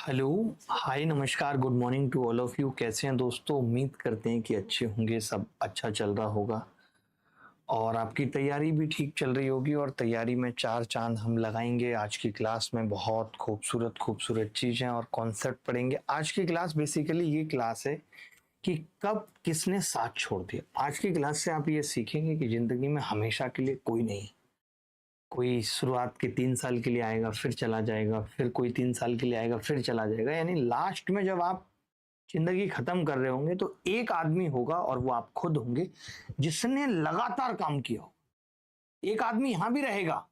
Hello, hi, नमस्कार, good morning to all of you. कैसे हैं दोस्तों? उम्मीद करते हैं कि अच्छे होंगे, सब अच्छा चल रहा होगा और आपकी तैयारी भी ठीक चल रही होगी। और तैयारी में चार चांद हम लगाएंगे। आज की क्लास में बहुत खूबसूरत खूबसूरत चीज़ें और कॉन्सेप्ट पढ़ेंगे। आज की क्लास बेसिकली ये क्लास है कि कब किसने साथ छोड़ दिया। आज की क्लास से आप ये सीखेंगे कि ज़िंदगी में हमेशा के लिए कोई नहीं। कोई शुरुआत के 3 साल के लिए आएगा, फिर चला जाएगा, फिर कोई 3 साल के लिए आएगा, फिर चला जाएगा। यानी लास्ट में जब आप जिंदगी खत्म कर रहे होंगे तो एक आदमी होगा और वो आप खुद होंगे जिसने लगातार काम किया हो। एक आदमी यहां भी रहेगा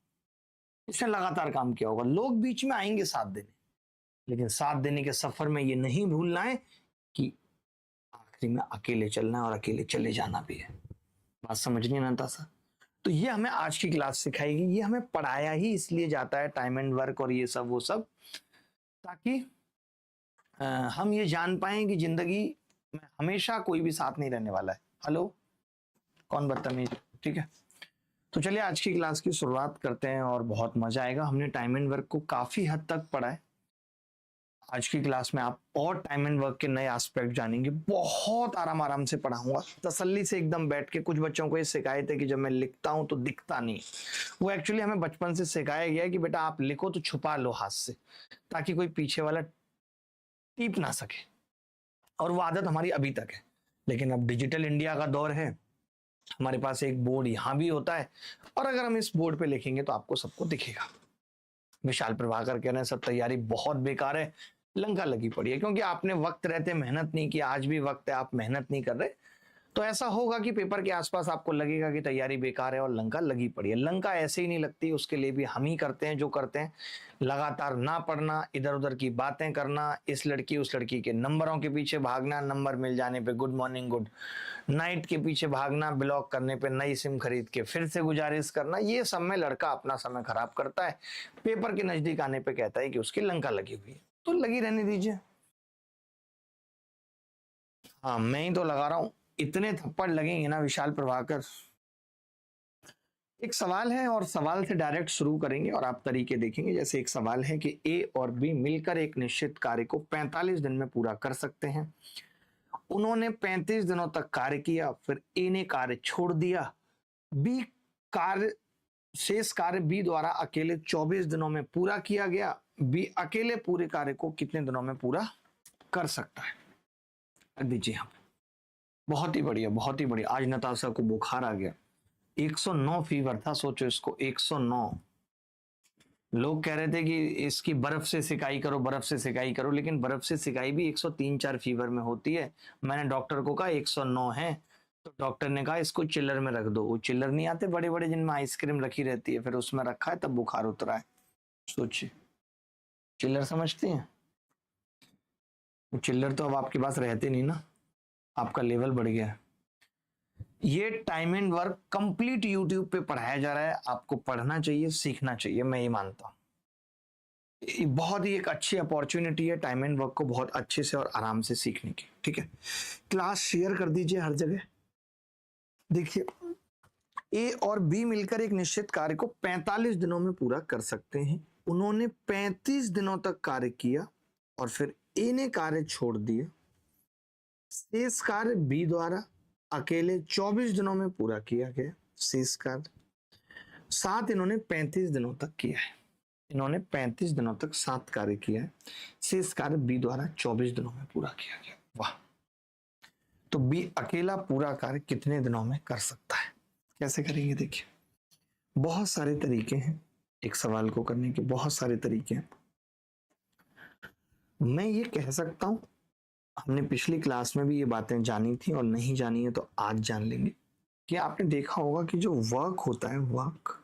जिसने लगातार काम किया होगा। लोग बीच में आएंगे साथ देने, लेकिन साथ देने के सफर में ये नहीं भूलना है कि आखिरी में अकेले चलना है और अकेले चले जाना भी है। बात समझनी ना था। तो ये हमें आज की क्लास सिखाएगी। ये हमें पढ़ाया ही इसलिए जाता है, टाइम एंड वर्क और ये सब वो सब, ताकि हम ये जान पाए कि जिंदगी में हमेशा कोई भी साथ नहीं रहने वाला है। हेलो, कौन बदतमीज? ठीक है, तो चलिए आज की क्लास की शुरुआत करते हैं और बहुत मजा आएगा। हमने टाइम एंड वर्क को काफी हद तक पढ़ा है। आज की क्लास में आप और टाइम एंड वर्क के नए एस्पेक्ट जानेंगे। बहुत आराम आराम से पढ़ाऊंगा, तसल्ली से एकदम बैठ के। कुछ बच्चों को ये शिकायत है कि जब मैं लिखता हूं तो दिखता नहीं। वो एक्चुअली हमें बचपन से सिखाया गया है कि बेटा आप लिखो तो छुपा लो हाथ से, ताकि कोई पीछे वाला टीप ना सके। और वो आदत हमारी अभी तक है। लेकिन अब डिजिटल इंडिया का दौर है, हमारे पास एक बोर्ड यहाँ भी होता है और अगर हम इस बोर्ड पे लिखेंगे तो आपको सबको दिखेगा। विशाल प्रभाकर कह रहे हैं सब तैयारी बहुत बेकार है, लंका लगी पड़ी है। क्योंकि आपने वक्त रहते मेहनत नहीं की। आज भी वक्त है, आप मेहनत नहीं कर रहे, तो ऐसा होगा कि पेपर के आसपास आपको लगेगा कि तैयारी बेकार है और लंका लगी पड़ी है। लंका ऐसे ही नहीं लगती, उसके लिए भी हम ही करते हैं जो करते हैं। लगातार ना पढ़ना, इधर उधर की बातें करना, इस लड़की उस लड़की के नंबरों के पीछे भागना, नंबर मिल जाने पे गुड मॉर्निंग गुड नाइट के पीछे भागना, ब्लॉक करने पे नई सिम खरीद के फिर से गुजारिश करना, ये सब में लड़का अपना समय खराब करता है। पेपर के नजदीक आने पे कहता है कि उसकी लंका लगी हुई है, तो लगी रहने दीजिए। हाँ, मैं ही तो लगा रहा हूं। इतने थप्पड़ लगेंगे ना विशाल प्रभाकर। एक सवाल है और सवाल से डायरेक्ट शुरू करेंगे और आप तरीके देखेंगे। जैसे एक सवाल है कि ए और बी मिलकर एक निश्चित कार्य को 45 दिन में पूरा कर सकते हैं। उन्होंने 35 दिनों तक कार्य किया, फिर ए ने कार्य छोड़ दिया। बी कार्य शेष कार्य बी द्वारा अकेले 24 दिनों में पूरा किया गया। बी अकेले पूरे कार्य को कितने दिनों में पूरा कर सकता है? कर दीजिए। यहाँ बहुत ही बढ़िया, बहुत ही बढ़िया। आज नताशा को बुखार आ गया। 109 फीवर था, सोचो इसको। 109। लोग कह रहे थे कि इसकी बर्फ से सिकाई करो, बर्फ से सिकाई करो, लेकिन बर्फ से सिकाई भी 103-4 फीवर में होती है। मैंने डॉक्टर को कहा 109 है, तो डॉक्टर ने कहा इसको चिल्लर में रख दो। वो चिल्लर नहीं आते बड़े बड़े जिनमें आइसक्रीम रखी रहती है, फिर उसमें रखा है, तब बुखार उतरा है। सोचिए, चिल्लर समझती हैं? वो चिल्लर तो अब आपके पास रहते नहीं ना, आपका लेवल बढ़ गया है। ये time and work complete YouTube पे पढ़ाया जा रहा है। आपको पढ़ना चाहिए, सीखना चाहिए, मैं ये मानता हूँ। बहुत ही एक अच्छी अपॉर्चुनिटी है टाइम एंड वर्क को बहुत अच्छे से और आराम से सीखने की। ठीक है, क्लास शेयर कर दीजिए हर जगह। देखिए, ए और बी मिलकर एक निश्चित कार्य को 45 दिनों में पूरा कर सकते हैं। उन्होंने 35 दिनों तक कार्य किया और फिर ए ने कार्य छोड़ दिया। शेष कार्य बी द्वारा अकेले 24 दिनों में पूरा किया गया। शेष कार्य सात इन्होंने 35 दिनों तक किया है। इन्होंने 35 दिनों तक 7 कार्य किया है। शेष कार्य बी द्वारा 24 दिनों में पूरा किया गया। वाह! तो बी अकेला पूरा कार्य कितने दिनों में कर सकता है? कैसे करेंगे? देखिए, बहुत सारे तरीके हैं एक सवाल को करने के, बहुत सारे तरीके हैं। मैं ये कह सकता हूं, हमने पिछली क्लास में भी ये बातें जानी थी और नहीं जानी है तो आज जान लेंगे। कि आपने देखा होगा कि जो वर्क होता है, वर्क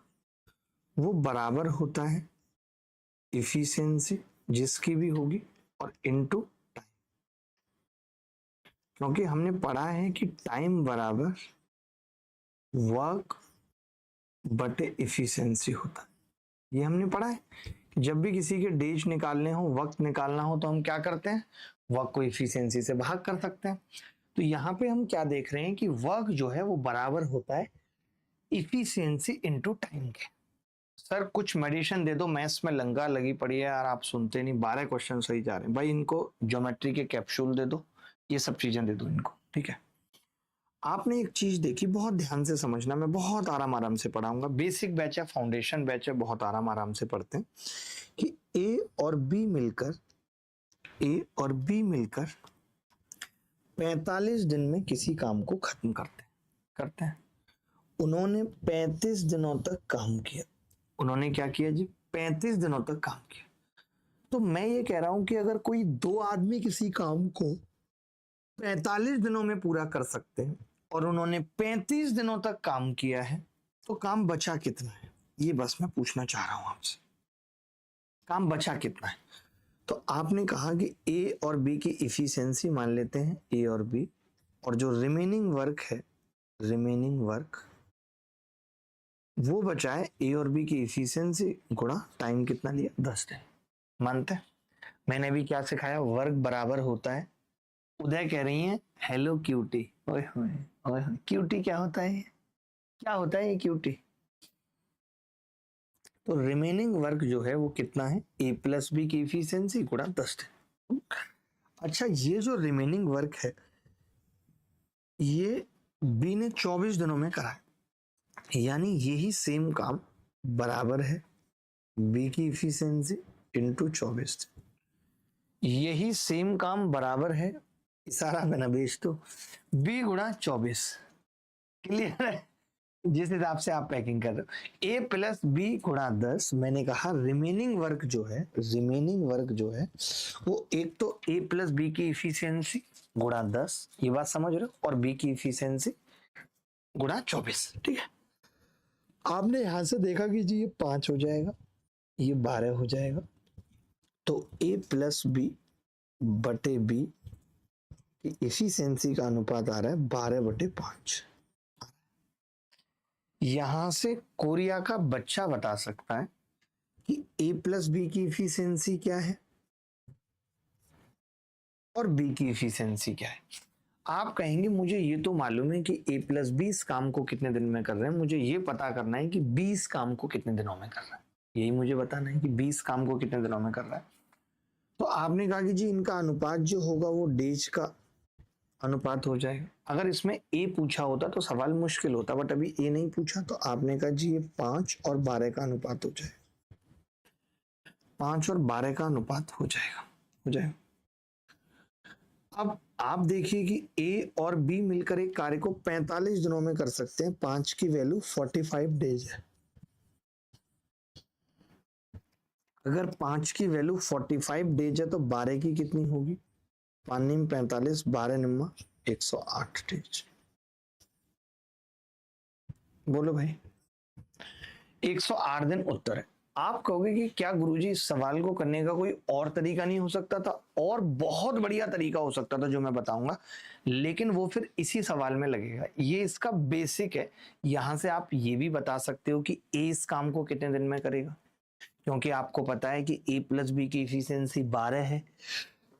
वो बराबर होता है इफिशियंसी जिसकी भी होगी और इनटू टाइम। क्योंकि हमने पढ़ा है कि टाइम बराबर वर्क बटे इफिशियंसी होता है। ये हमने पढ़ा है कि जब भी किसी के डेज निकालने हो, वक्त निकालना हो, तो हम क्या करते हैं? वर्क को इफिशियंसी से भाग कर सकते हैं। तो यहाँ पे हम क्या देख रहे हैं कि वर्क जो है वो बराबर होता है इफिशियंसी इनटू टाइम के। सर कुछ मेडिसिन दे दो, मैथ्स में लंगा लगी पड़ी है यार, आप सुनते नहीं, 12 क्वेश्चन सही जा रहे हैं भाई, इनको ज्योमेट्री के कैप्सूल दे दो, ये सब चीजें दे दो इनको, ठीक है। आपने एक चीज देखी, बहुत ध्यान से समझना, मैं बहुत आराम आराम से पढ़ाऊंगा, बेसिक बैच है, फाउंडेशन बैच है, बहुत आराम आराम से पढ़ते हैं कि ए और बी मिलकर 45 दिन में किसी काम को खत्म करते हैं। उन्होंने 35 दिनों तक काम किया। उन्होंने क्या किया जी? 35 दिनों तक काम किया। तो मैं ये कह रहा हूं कि अगर कोई दो आदमी किसी काम को 45 दिनों में पूरा कर सकते हैं और उन्होंने 35 दिनों तक काम किया है, तो काम बचा कितना है, ये बस मैं पूछना चाह रहा हूं आपसे, काम बचा कितना है। तो आपने कहा कि ए और बी की इफिशिएंसी मान लेते हैं, ए और बी, और जो रिमेनिंग वर्क है, रिमेनिंग वर्क वो बचा है ए और बी की इफिशिएंसी गुणा टाइम कितना लिया, 10 दिन। मानते हैं? मैंने भी क्या सिखाया, वर्क बराबर होता है, उदय कह रही हैं हेलो क्यूटी, ओए होए ओए होए, क्यूटी क्या होता है, क्या होता है ये क्यूटी? तो रिमेनिंग वर्क जो है वो कितना है, ए प्लस बी की इफिशिएंसी गुणा 10 दिन। अच्छा, ये जो रिमेनिंग वर्क है ये बी ने 24 दिनों में करा है, यानी यही सेम काम बराबर है बी की इफिशिएंसी इंटू 24 दिन। यही सेम काम बराबर है, इशारा में ना बेच दो, बी गुणा 24। क्लियर है? जिस हिसाब से आप पैकिंग कर रहे हो, ए प्लस बी गुणा 10, मैंने कहा रिमेनिंग वर्क जो है, रिमेनिंग वर्क जो है वो एक तो ए प्लस बी की इफिशियंसी गुणा 10, ये बात समझ रहे हो, और बी की इफिशियंसी गुणा 24, ठीक है। आपने यहां से देखा कि जी ये 5 हो जाएगा, ये 12 हो जाएगा, तो ए प्लस बी बटे बी की इफिशियंसी का अनुपात आ रहा है 12/5। यहां से कोरिया का बच्चा बता सकता है कि ए प्लस बी की इफिशियंसी क्या है और बी की इफिशियंसी क्या है। आप कहेंगे मुझे ये तो मालूम है कि ए प्लस बी इस काम को कितने दिन में कर रहे हैं, मुझे ये पता करना है कि 20 काम को कितने दिनों में कर रहा है, यही मुझे बताना है कि 20 काम को कितने दिनों में कर रहा है। तो आपने कहा कि जी इनका अनुपात जो होगा वो डेज का अनुपात हो जाएगा। अगर इसमें ए पूछा होता तो सवाल मुश्किल होता, बट अभी ए नहीं पूछा, तो आपने कहा जी ये 5 और 12 का अनुपात हो जाएगा, 5 और 12 का अनुपात हो जाएगा। अब आप देखिए कि ए और बी मिलकर एक कार्य को 45 दिनों में कर सकते हैं, 5 की वैल्यू 45 डेज है। अगर 5 की वैल्यू 45 डेज है तो 12 की कितनी होगी, 5 निम 45, 12 निम्मा 108 डेज। बोलो भाई, 108 दिन उत्तर है। आप कहोगे कि क्या गुरुजी इस सवाल को करने का कोई और तरीका नहीं हो सकता था? और बहुत बढ़िया तरीका हो सकता था जो मैं बताऊंगा, लेकिन वो फिर इसी सवाल में लगेगा। ये इसका बेसिक है। यहां से आप ये भी बता सकते हो कि ए इस काम को कितने दिन में करेगा, क्योंकि आपको पता है कि ए प्लस बी की इफिशियंसी 12 है,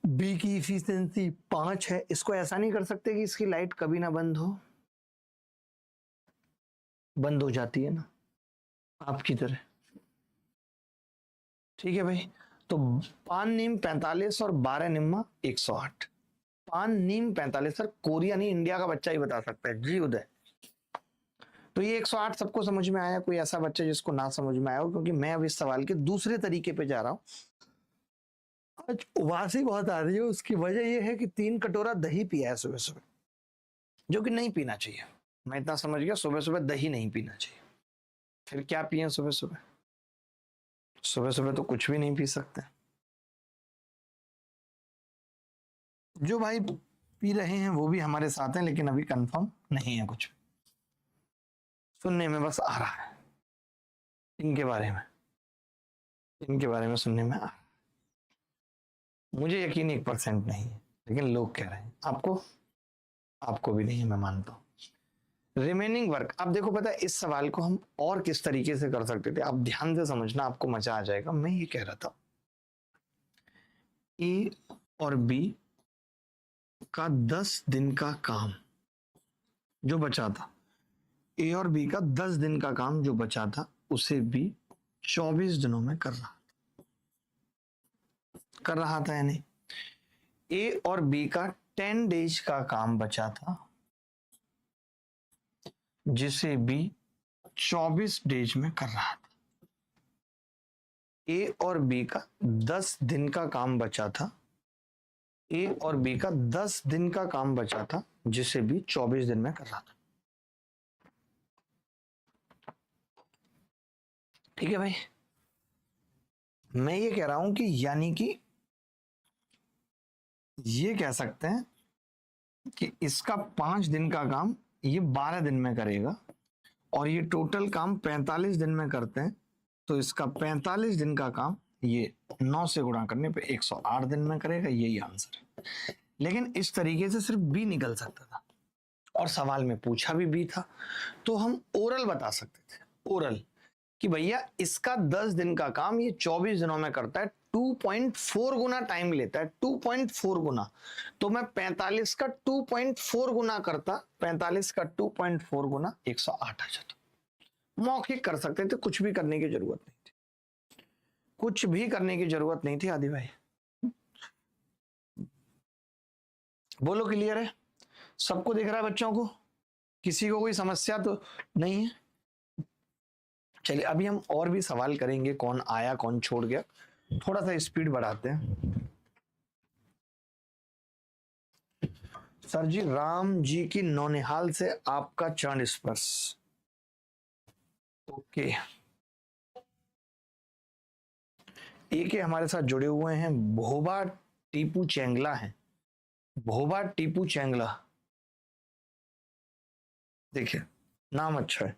बी की इफिशियंसी 5 है। इसको ऐसा नहीं कर सकते कि इसकी लाइट कभी ना बंद हो, बंद हो जाती है ना आपकी तरह, ठीक है भाई। तो 5 नीम 45 और 12 निम्मा 108, 5 नीम 45, सर कोरिया नहीं इंडिया का बच्चा ही बता सकता है जी उदय। तो ये 108 सबको समझ में आया? कोई ऐसा बच्चा जिसको ना समझ में आया हो? क्योंकि मैं अब इस सवाल के दूसरे तरीके पे जा रहा हूं। आज उबासी बहुत आ रही है, उसकी वजह यह है कि 3 कटोरा दही पिया है सुबह सुबह, जो कि नहीं पीना चाहिए। मैं इतना समझ गया, सुबह सुबह दही नहीं पीना चाहिए। फिर क्या पिए सुबह सुबह? सुबह सुबह तो कुछ भी नहीं पी सकते। जो भाई पी रहे हैं वो भी हमारे साथ हैं, लेकिन अभी कंफर्म नहीं है कुछ, सुनने में बस आ रहा है इनके बारे में, इनके बारे में सुनने में आ रहा है। मुझे यकीन 1% नहीं है, लेकिन लोग कह रहे हैं। आपको? आपको भी नहीं है, मैं मानता हूं। रिमेनिंग वर्क, अब देखो पता है इस सवाल को हम और किस तरीके से कर सकते थे, आप ध्यान से समझना, आपको मजा आ जाएगा। मैं ये कह रहा था ए और बी का 10 दिन का काम जो बचा था, ए और बी का 10 दिन का काम जो बचा था, उसे बी 24 दिनों में कर रहा था यानी ए और बी का 10 डेज का काम बचा था, जिसे बी 24 डेज में कर रहा था। ए और बी का 10 दिन का काम बचा था, ए और बी का 10 दिन का काम बचा था, जिसे बी 24 दिन में कर रहा था। ठीक है भाई, मैं ये कह रहा हूं कि यानी कि ये कह सकते हैं कि इसका 5 दिन का काम ये 12 दिन में करेगा, और ये टोटल काम 45 दिन में करते हैं, तो इसका 45 दिन का काम ये 9 से गुणा करने पे 108 दिन में करेगा। यही आंसर है। लेकिन इस तरीके से सिर्फ बी निकल सकता था, और सवाल में पूछा भी था, तो हम ओरल बता सकते थे, ओरल, कि भैया इसका 10 दिन का काम ये 24 दिनों में करता है, 2.4 गुना टाइम लेता है, 2.4 गुना। तो मैं 45 का 2.4 गुना करता, 45 का 2.4 गुना 108 आ जाता। मौखिक कर सकते थे, कुछ भी करने की जरूरत नहीं थी, कुछ भी करने की जरूरत नहीं थी। आदि भाई बोलो, क्लियर है? सबको दिख रहा है? बच्चों को किसी को कोई समस्या तो नहीं है? चलिए अभी हम और भी सवाल करेंगे, कौन आया कौन छोड़ गया। थोड़ा सा स्पीड बढ़ाते हैं। सर जी, राम जी की नौनिहाल से आपका चरण स्पर्श। ओके, एक हमारे साथ जुड़े हुए हैं, भोबा टीपू चेंगला हैं, भोबा टीपू चेंगला। देखिए नाम अच्छा है।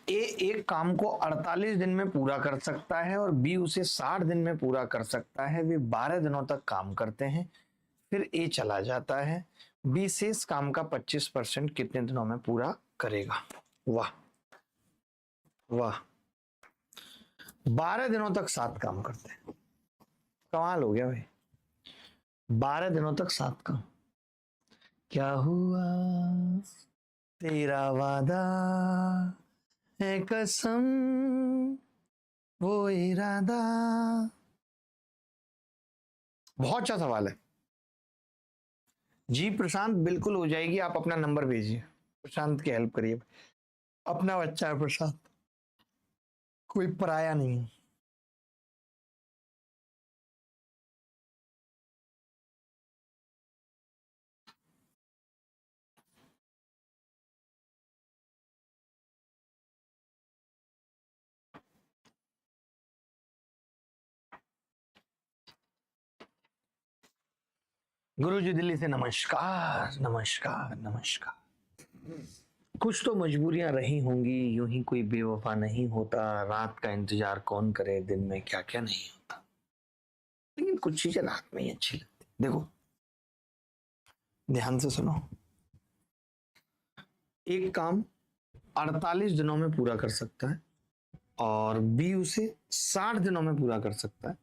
ए एक काम को 48 दिन में पूरा कर सकता है और बी उसे 60 दिन में पूरा कर सकता है। वे 12 दिनों तक काम करते हैं, फिर ए चला जाता है। बी शेष काम का 25% कितने दिनों में पूरा करेगा? वाह वाह, 12 दिनों तक 7 काम करते हैं, कमाल हो गया भाई। 12 दिनों तक 7 काम। क्या हुआ तेरा वादा है कसम वो इरादा। बहुत अच्छा सवाल है जी प्रशांत, बिल्कुल हो जाएगी। आप अपना नंबर भेजिए, प्रशांत की हेल्प करिए। अपना बच्चा है प्रशांत, कोई पराया नहीं है। गुरुजी दिल्ली से नमस्कार नमस्कार नमस्कार। कुछ तो मजबूरियां रही होंगी, यूं ही कोई बेवफा नहीं होता, रात का इंतजार कौन करे, दिन में क्या क्या नहीं होता। लेकिन कुछ चीजें रात में ही अच्छी लगती। देखो ध्यान से सुनो, एक काम 48 दिनों में पूरा कर सकता है और बी उसे 60 दिनों में पूरा कर सकता है।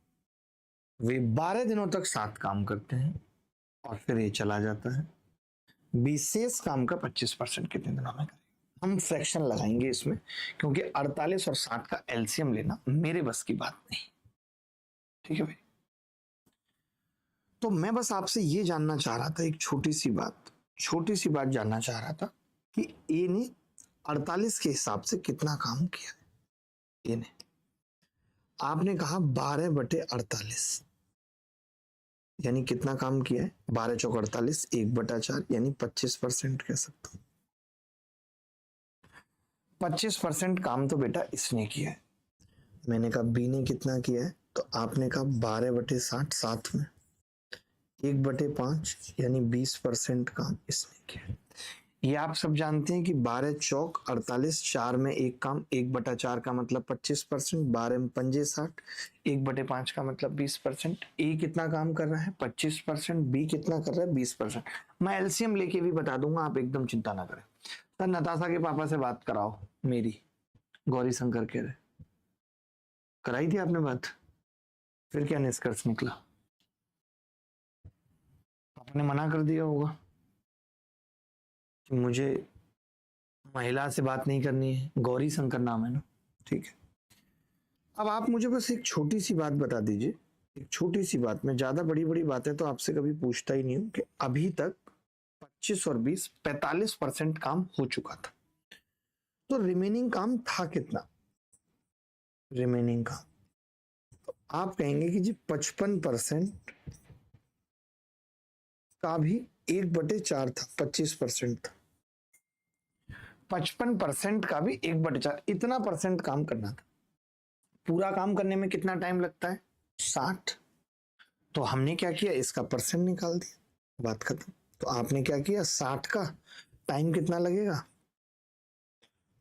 वे 12 दिनों तक 7 काम करते हैं और फिर ये चला जाता है। विशेष काम का 25% कितने दिनों में करें? हम फ्रैक्शन लगाएंगे इसमें, क्योंकि 48 और 7 का एलसीएम लेना मेरे बस की बात नहीं। ठीक है भाई, तो मैं बस आपसे ये जानना चाह रहा था, एक छोटी सी बात जानना चाह रहा था कि ए ने 48 के हिसाब से कितना काम किया है। ए ने, आपने कहा 12/48, यानी कितना काम किया है? 12 चौक 48, 1/4 यानी 25% कह सकता हूं। 25% काम तो बेटा इसने किया है। मैंने कहा बी ने कितना किया है, तो आपने कहा 12/60, साथ में 1/5 यानी 20% काम इसने किया है। ये आप सब जानते हैं कि 12 चौक 48, 4 में एक काम, 1/4 का मतलब 25%, 12 में पंजे 60, 1/5 का मतलब 20%। ए कितना काम कर रहा है? 25%। बी कितना कर रहा है? 20%। मैं एलसीएम लेके भी बता दूंगा, आप एकदम चिंता ना करें। सर नताशा के पापा से बात कराओ मेरी, गौरी शंकर के रहे, कराई थी आपने बात? फिर क्या निष्कर्ष निकला? आपने मना कर दिया होगा। कि मुझे महिला से बात नहीं करनी है, गौरी शंकर नाम है ना, ठीक है। अब आप मुझे बस एक छोटी सी बात बता दीजिए, एक छोटी सी बात, मैं ज्यादा बड़ी बड़ी बातें तो आपसे कभी पूछता ही नहीं हूं, कि अभी तक 25 और 20 45% काम हो चुका था, तो रिमेनिंग काम था कितना? रिमेनिंग काम तो आप कहेंगे कि जी 55% का भी 1/4 था, 25% था। 55% का भी 1/4, इतना परसेंट काम करना था। पूरा काम करने में कितना टाइम लगता है? 60। तो हमने क्या किया, इसका परसेंट निकाल दिया, बात खत्म। तो आपने क्या किया, 60 का टाइम कितना लगेगा,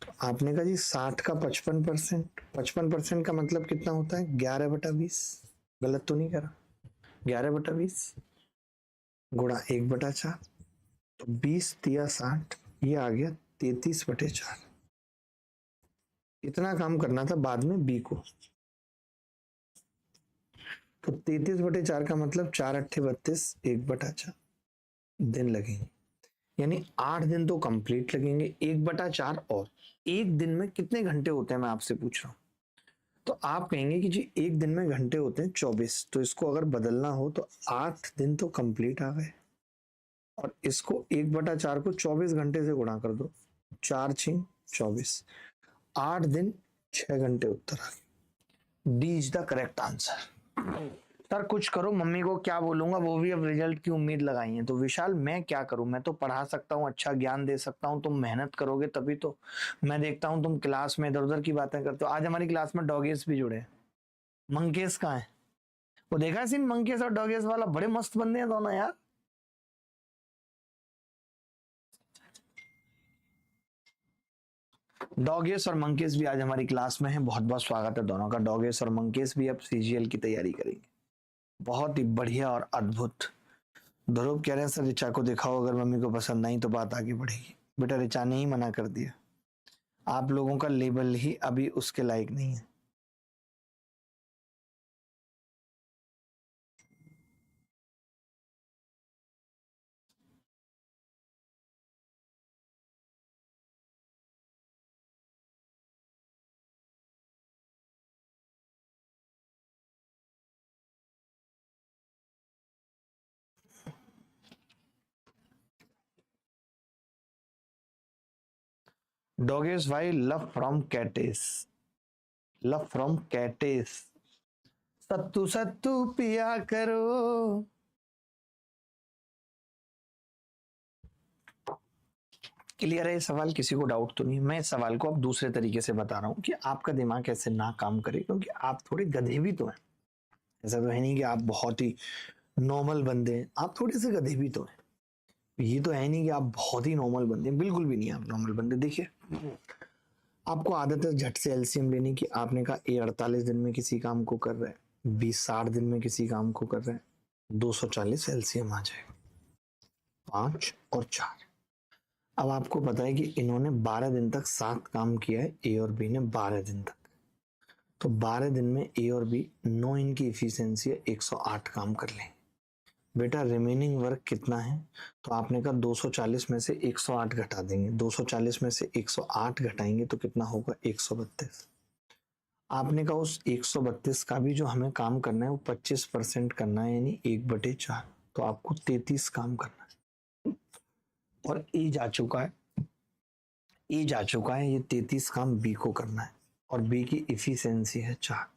तो आपने कहा जी 60 का 55%, 55% का मतलब कितना होता है, 11/20। गलत तो नहीं करा? 11/20 गुणा 1/4, तो 20×3 = 60, ये आ गया 33/4। इतना काम करना था बाद में बी को। तो 33/4 का मतलब 4×8 = 32, 1/4 दिन लगेंगे, यानी 8 दिन तो कंप्लीट लगेंगे। 1/4 और एक दिन में कितने घंटे होते हैं, मैं आपसे पूछ रहा हूँ। तो आप कहेंगे कि जी एक दिन में घंटे होते हैं 24, तो इसको अगर बदलना हो तो 8 दिन तो कंप्लीट आ गए, और इसको 1/4 को 24 घंटे से गुणा कर दो, 4×6 = 24, 8 दिन 6 घंटे उत्तर आ गए। D is the correct answer. Sir कुछ करो, मम्मी को क्या बोलूंगा, वो भी अब रिजल्ट की उम्मीद लगाई है। तो विशाल मैं क्या करूं, मैं तो पढ़ा सकता हूं, अच्छा ज्ञान दे सकता हूं, तुम मेहनत करोगे तभी तो। मैं देखता हूं तुम क्लास में इधर उधर की बातें करते हो। आज हमारी क्लास में डॉगेस भी जुड़े हैं। मंकेश कहाँ है? वो देखा है सीन, मंकेश और डॉगेस वाला, बड़े मस्त बंदे हैं दोनों यार। डॉगेस और मंकेश भी आज हमारी क्लास में है, बहुत बहुत स्वागत है दोनों का। डॉगेस और मंकेश भी अब सीजीएल की तैयारी करेंगे, बहुत ही बढ़िया और अद्भुत। ध्रुव कह रहे हैं सर ऋचा को दिखाओ, अगर मम्मी को पसंद नहीं तो बात आगे बढ़ेगी। बेटा ऋचा ने ही मना कर दिया, आप लोगों का लेबल ही अभी उसके लायक नहीं है। डॉगेस भाई, लव फ्रॉम कैटेस, लव फ्रॉम कैटेस। सत्तू सत्तू पिया करो। क्लियर है ये सवाल, किसी को डाउट तो नहीं? मैं इस सवाल को अब दूसरे तरीके से बता रहा हूँ कि आपका दिमाग कैसे ना काम करे, क्योंकि आप थोड़े गधे भी तो हैं। ऐसा तो है नहीं कि आप बहुत ही नॉर्मल बंदे हैं, आप थोड़े से गधे भी तो हैं। ये तो है नहीं कि आप बहुत ही नॉर्मल बंदे हैं, बिल्कुल भी नहीं आप नॉर्मल बंदे। देखिए आपको आदत है झट से एलसीएम लेने की। आपने कहा ए 48 दिन में किसी काम को कर रहा है, बी 60 दिन में किसी काम को कर रहा है, 240 एलसीएम आ जाएगा, 5 और 4। अब आपको पता है कि इन्होंने 12 दिन तक 7 काम किया है, ए और बी ने 12 दिन तक। तो 12 दिन में ए और बी 9, इनकी इफिशियंसी है, 108 काम कर लें। बेटा रिमेनिंग वर्क कितना है, तो आपने कहा 240 में से 108 घटा देंगे, 240 में से 108 घटाएंगे तो कितना होगा, 132। आपने कहा उस 132 का भी जो हमें काम करना है वो 25% करना है, यानी 1/4, तो आपको 33 काम करना है। और ए जा चुका है, ए जा चुका है, ये 33 काम बी को करना है, और बी की इफिशियंसी है 4।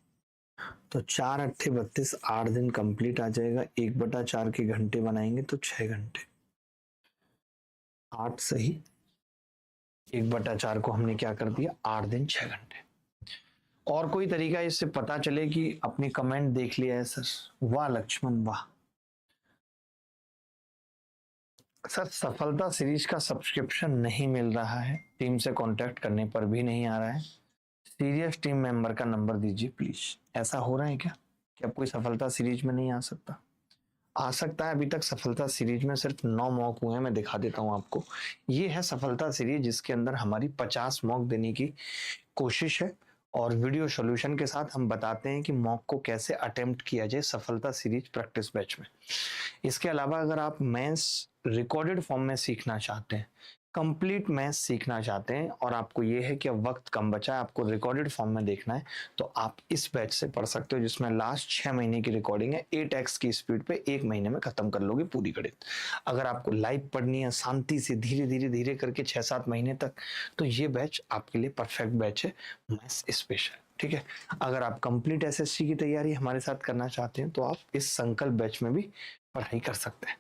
तो 4×8 = 32, 8 दिन कंप्लीट आ जाएगा। 1/4 के घंटे बनाएंगे तो 6 घंटे, 8 सही, 1/4 को हमने क्या कर दिया, 8 दिन 6 घंटे। और कोई तरीका इससे पता चले कि अपनी कमेंट देख लिया है सर? वाह लक्ष्मण वाह। सर सफलता सीरीज का सब्सक्रिप्शन नहीं मिल रहा है, टीम से कांटेक्ट करने पर भी नहीं आ रहा है। सीरियस टीम मेंबर का नंबर दीजिए प्लीज। ऐसा हो रहा है क्या कि अब कोई सफलता सीरीज में नहीं आ सकता? आ सकता है। अभी तक सफलता सीरीज में सिर्फ 9 मॉक हुए हैं, मैं दिखा देता हूं आपको। ये है सफलता सीरीज, जिसके अंदर हमारी 50 मॉक देने की कोशिश है, और वीडियो सॉल्यूशन के साथ हम बताते हैं कि मॉक को कैसे अटेम्प्ट किया जाए सफलता सीरीज प्रैक्टिस बैच में। इसके अलावा अगर आप मेंस रिकॉर्डेड फॉर्म में सीखना चाहते हैं कंप्लीट मैथ सीखना चाहते हैं और आपको ये है कि अब वक्त कम बचा है, आपको रिकॉर्डेड फॉर्म में देखना है, तो आप इस बैच से पढ़ सकते हो जिसमें लास्ट 6 महीने की रिकॉर्डिंग है। 8x की स्पीड पे 1 महीने में खत्म कर लोगे पूरी गणित। अगर आपको लाइव पढ़नी है शांति से धीरे धीरे धीरे करके 6-7 महीने तक, तो ये बैच आपके लिए परफेक्ट बैच है, मैथ्स स्पेशल। ठीक है, अगर आप कंप्लीट एसएससी की तैयारी हमारे साथ करना चाहते हैं तो आप इस संकल्प बैच में भी पढ़ाई कर सकते हैं।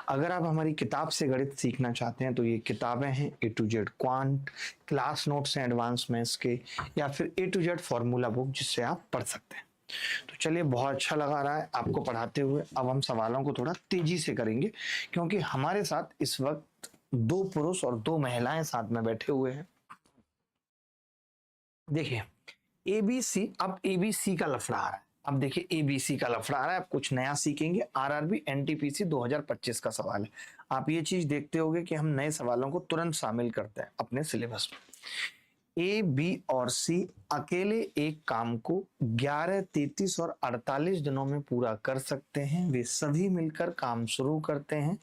अगर आप हमारी किताब से गणित सीखना चाहते हैं तो ये किताबें हैं A to Z quant, class notes हैं एडवांस मैथ्स के, या फिर A to Z formula book जिससे आप पढ़ सकते हैं। तो चलिए, बहुत अच्छा लगा रहा है आपको पढ़ाते हुए। अब हम सवालों को थोड़ा तेजी से करेंगे क्योंकि हमारे साथ इस वक्त 2 पुरुष और 2 महिलाएं साथ में बैठे हुए हैं। देखिए एबीसी, अब एबीसी का लफड़ा आ रहा है। अब देखिए एबीसी का लफड़ा आ रहा है, अब कुछ नया सीखेंगे। आरआरबी एनटीपीसी 2025 का सवाल है। आप ये चीज देखते होंगे कि हम नए सवालों को तुरंत शामिल करते हैं अपने सिलेबस में। ए, बी और सी अकेले एक काम को 11, 33 और 48 दिनों में पूरा कर सकते हैं। वे सभी मिलकर काम शुरू करते हैं,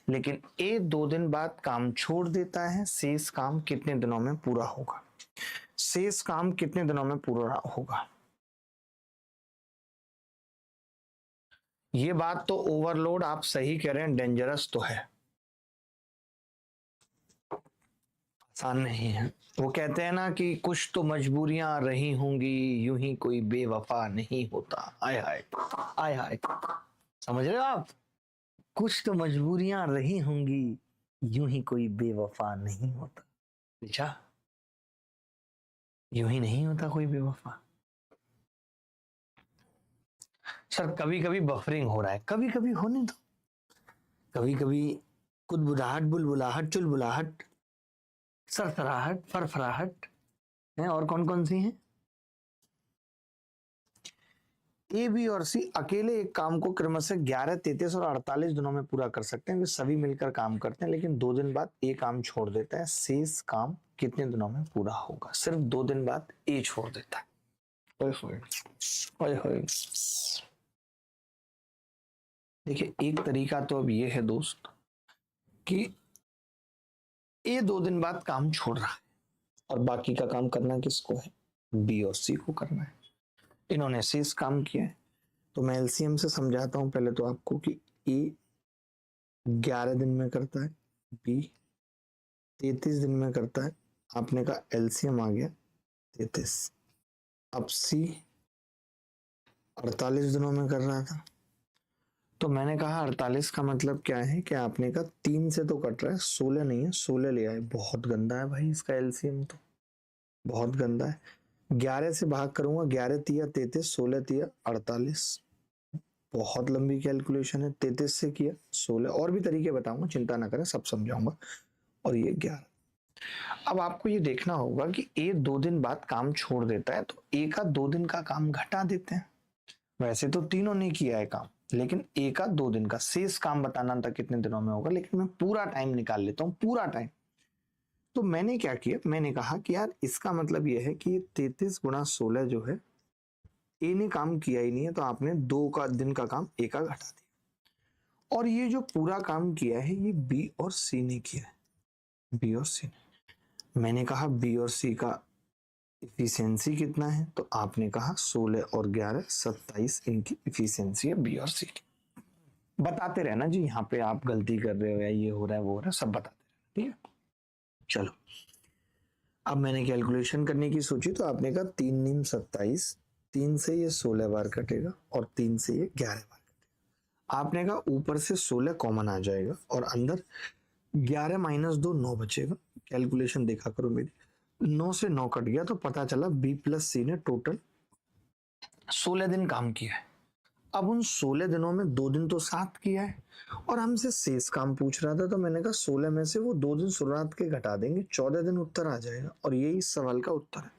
लेकिन ए 2 दिन बाद काम छोड़ देता है। शेष काम कितने दिनों में पूरा होगा? शेष काम कितने दिनों में पूरा होगा? ये बात तो ओवरलोड आप सही कह रहे हैं, डेंजरस तो है, आसान नहीं है। वो कहते हैं ना कि कुछ तो मजबूरियां रही होंगी, यूं ही कोई बेवफा नहीं होता। आय हाय, आय हाय, समझ रहे हो आप? कुछ तो मजबूरियां रही होंगी, यूं ही कोई बेवफा नहीं होता। अच्छा, यूं ही नहीं होता कोई बेवफा। सर कभी कभी बफरिंग हो रहा है, कभी कभी होने दो। कभी कभी कुदबुदाहट, बुलबुलाहट, चुलबुलाहट, सरसराहट, फरफराहट है, और कौन कौन सी हैं? ए, बी और सी अकेले एक काम को क्रमशः 11, 33 और 48 दिनों में पूरा कर सकते हैं। वे सभी मिलकर काम करते हैं, लेकिन 2 दिन बाद ए काम छोड़ देता है। शेष काम कितने दिनों में पूरा होगा? सिर्फ 2 दिन बाद ए छोड़ देता है। ओए होए, ओए होए। देखिए एक तरीका तो अब ये है दोस्त कि ए 2 दिन बाद काम छोड़ रहा है और बाकी का काम करना किसको है? बी और सी को करना है। इन्होंने शेष काम किया है, तो मैं एलसीएम से समझाता हूं पहले तो आपको कि ए 11 दिन में करता है, बी 33 दिन में करता है। आपने कहा एलसीएम आ गया 33। अब सी 48 दिनों में कर रहा था, तो मैंने कहा 48 का मतलब क्या है कि आपने कहा 3 से तो कट रहा है, 16 नहीं है, 16 लिया है। बहुत गंदा है भाई इसका एलसीएम, तो बहुत गंदा है। 11 से भाग करूंगा, 11 तिया 33, 16 तिया 48। बहुत लंबी कैलकुलेशन है। 33 से किया 16, और भी तरीके बताऊंगा, चिंता ना करें, सब समझाऊंगा। और ये 11। अब आपको ये देखना होगा कि ए 2 दिन बाद काम छोड़ देता है, तो ए का 2 दिन का काम घटा देते हैं। वैसे तो तीनों ने किया है काम, लेकिन ए का 2 दिन का शेष काम बताना था कितने दिनों में होगा, लेकिन मैं पूरा टाइम निकाल लेता हूँ, पूरा टाइम। तो मैंने क्या किया, मैंने कहा कि यार इसका मतलब यह है कि 33 गुणा 16 जो है, ए ने काम किया ही नहीं है, तो आपने 2 का दिन का काम ए का घटा दिया। और ये जो पूरा काम किया है ये बी और सी ने किया है, बी और सी ने। मैंने कहा बी और सी का इफिशियंसी कितना है, तो आपने कहा 16 और 11, 27 इनकी इफिशियंसी है बी और सी की। बताते रहना जी, यहाँ पे आप गलती कर रहे हो या ये हो रहा है वो हो रहा है, सब बताते रहना। ठीक है, चलो अब मैंने कैलकुलेशन करने की सोची, तो आपने कहा 3 नीम 27, 3 से ये 16 बार कटेगा और 3 से ये 11 बार कटेगा। आपने कहा ऊपर से 16 कॉमन आ जाएगा और अंदर 11 माइनस 2 9 बचेगा। कैलकुलेशन देखा करो मेरी, 9 से 9 कट गया, तो पता चला बी प्लस सी ने टोटल 16 दिन काम किया है। अब उन 16 दिनों में 2 दिन तो साथ किया है और हमसे शेष काम पूछ रहा था, तो मैंने कहा 16 में से वो 2 दिन शुरुआत के घटा देंगे, 14 दिन उत्तर आ जाएगा। और यही इस सवाल का उत्तर है।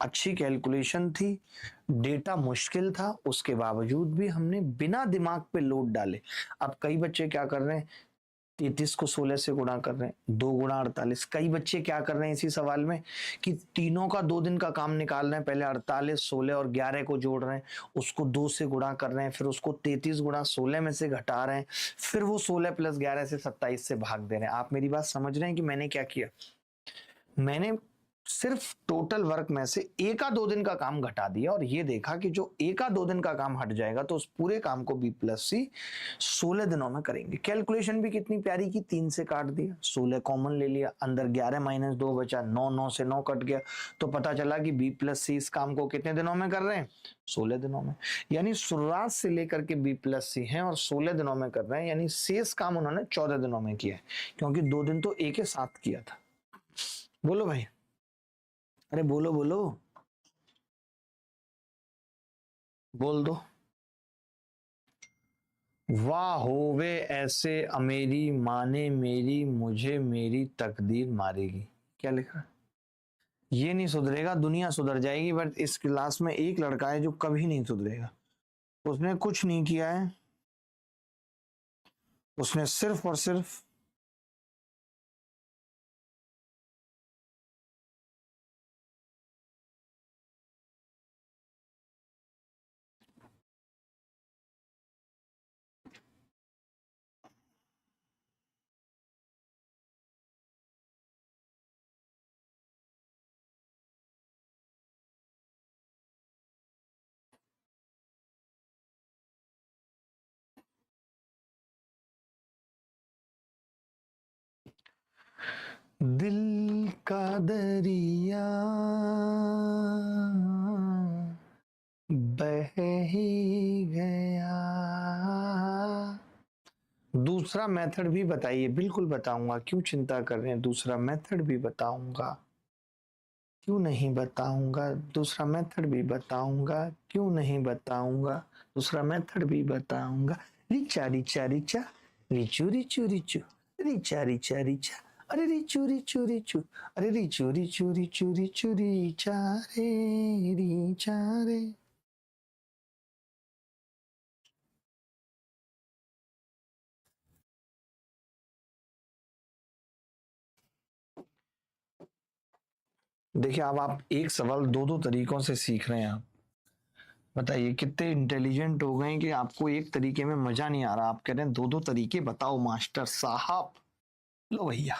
अच्छी कैलकुलेशन थी, डेटा मुश्किल था, उसके बावजूद भी हमने बिना दिमाग पे लोड डाले। अब कई बच्चे क्या कर रहे हैं, 33 को 16 से गुणा कर रहे हैं, 2 गुणा 48। कई बच्चे क्या कर रहे हैं इसी सवाल में कि तीनों का 2 दिन का काम निकाल रहे हैं, पहले 48, 16 और 11 को जोड़ रहे हैं, उसको 2 से गुणा कर रहे हैं, फिर उसको 33 गुणा 16 में से घटा रहे हैं, फिर वो 16 प्लस 11 से 27 से भाग दे रहे हैं। आप मेरी बात समझ रहे हैं कि मैंने क्या किया? मैंने सिर्फ टोटल वर्क में से 1-2 दिन का काम घटा दिया और ये देखा कि जो 1-2 दिन का काम हट जाएगा तो उस पूरे काम को B प्लस C 16 दिनों में करेंगे। कैलकुलेशन भी कितनी प्यारी की, 3 से काट दिया, 16 कॉमन ले लिया, अंदर 11 माइनस 2 बचा, 9, 9 से 9 कट गया, तो पता चला कि B प्लस C इस काम को कितने दिनों में कर रहे हैं? 16 दिनों में। यानी शुरुआत से लेकर के B प्लस C है और 16 दिनों में कर रहे हैं, यानी शेष काम उन्होंने 14 दिनों में किया है, क्योंकि 2 दिन तो एक ही साथ किया था। बोलो भाई, अरे बोलो बोलो, बोल दो। वाह होवे ऐसे अमेरी, माने मेरी मुझे मेरी तकदीर मारेगी। क्या लिखा? ये नहीं सुधरेगा, दुनिया सुधर जाएगी, बट इस क्लास में एक लड़का है जो कभी नहीं सुधरेगा। उसने कुछ नहीं किया है, उसने सिर्फ और सिर्फ दिल का दरिया बह ही गया। दूसरा मेथड भी बताइए। बिल्कुल बताऊंगा, क्यों चिंता कर रहे हैं, दूसरा मेथड भी बताऊंगा, क्यों नहीं बताऊंगा, दूसरा मेथड भी बताऊंगा, क्यों नहीं बताऊंगा, दूसरा मेथड भी बताऊंगा। रिचा रिचा रिचा, रिचू रिचू रिचू, रिचा रिचा रिचा, अरे रिचू रिचू रिचू, अरे रिचू रिचू रिचू रिचू, रिचा रे रिचा रे। देखिए, अब आप एक सवाल दो दो तरीकों से सीख रहे हैं। आप बताइए कितने इंटेलिजेंट हो गए कि आपको एक तरीके में मजा नहीं आ रहा, आप कह रहे हैं दो दो तरीके बताओ मास्टर साहब। लो भैया,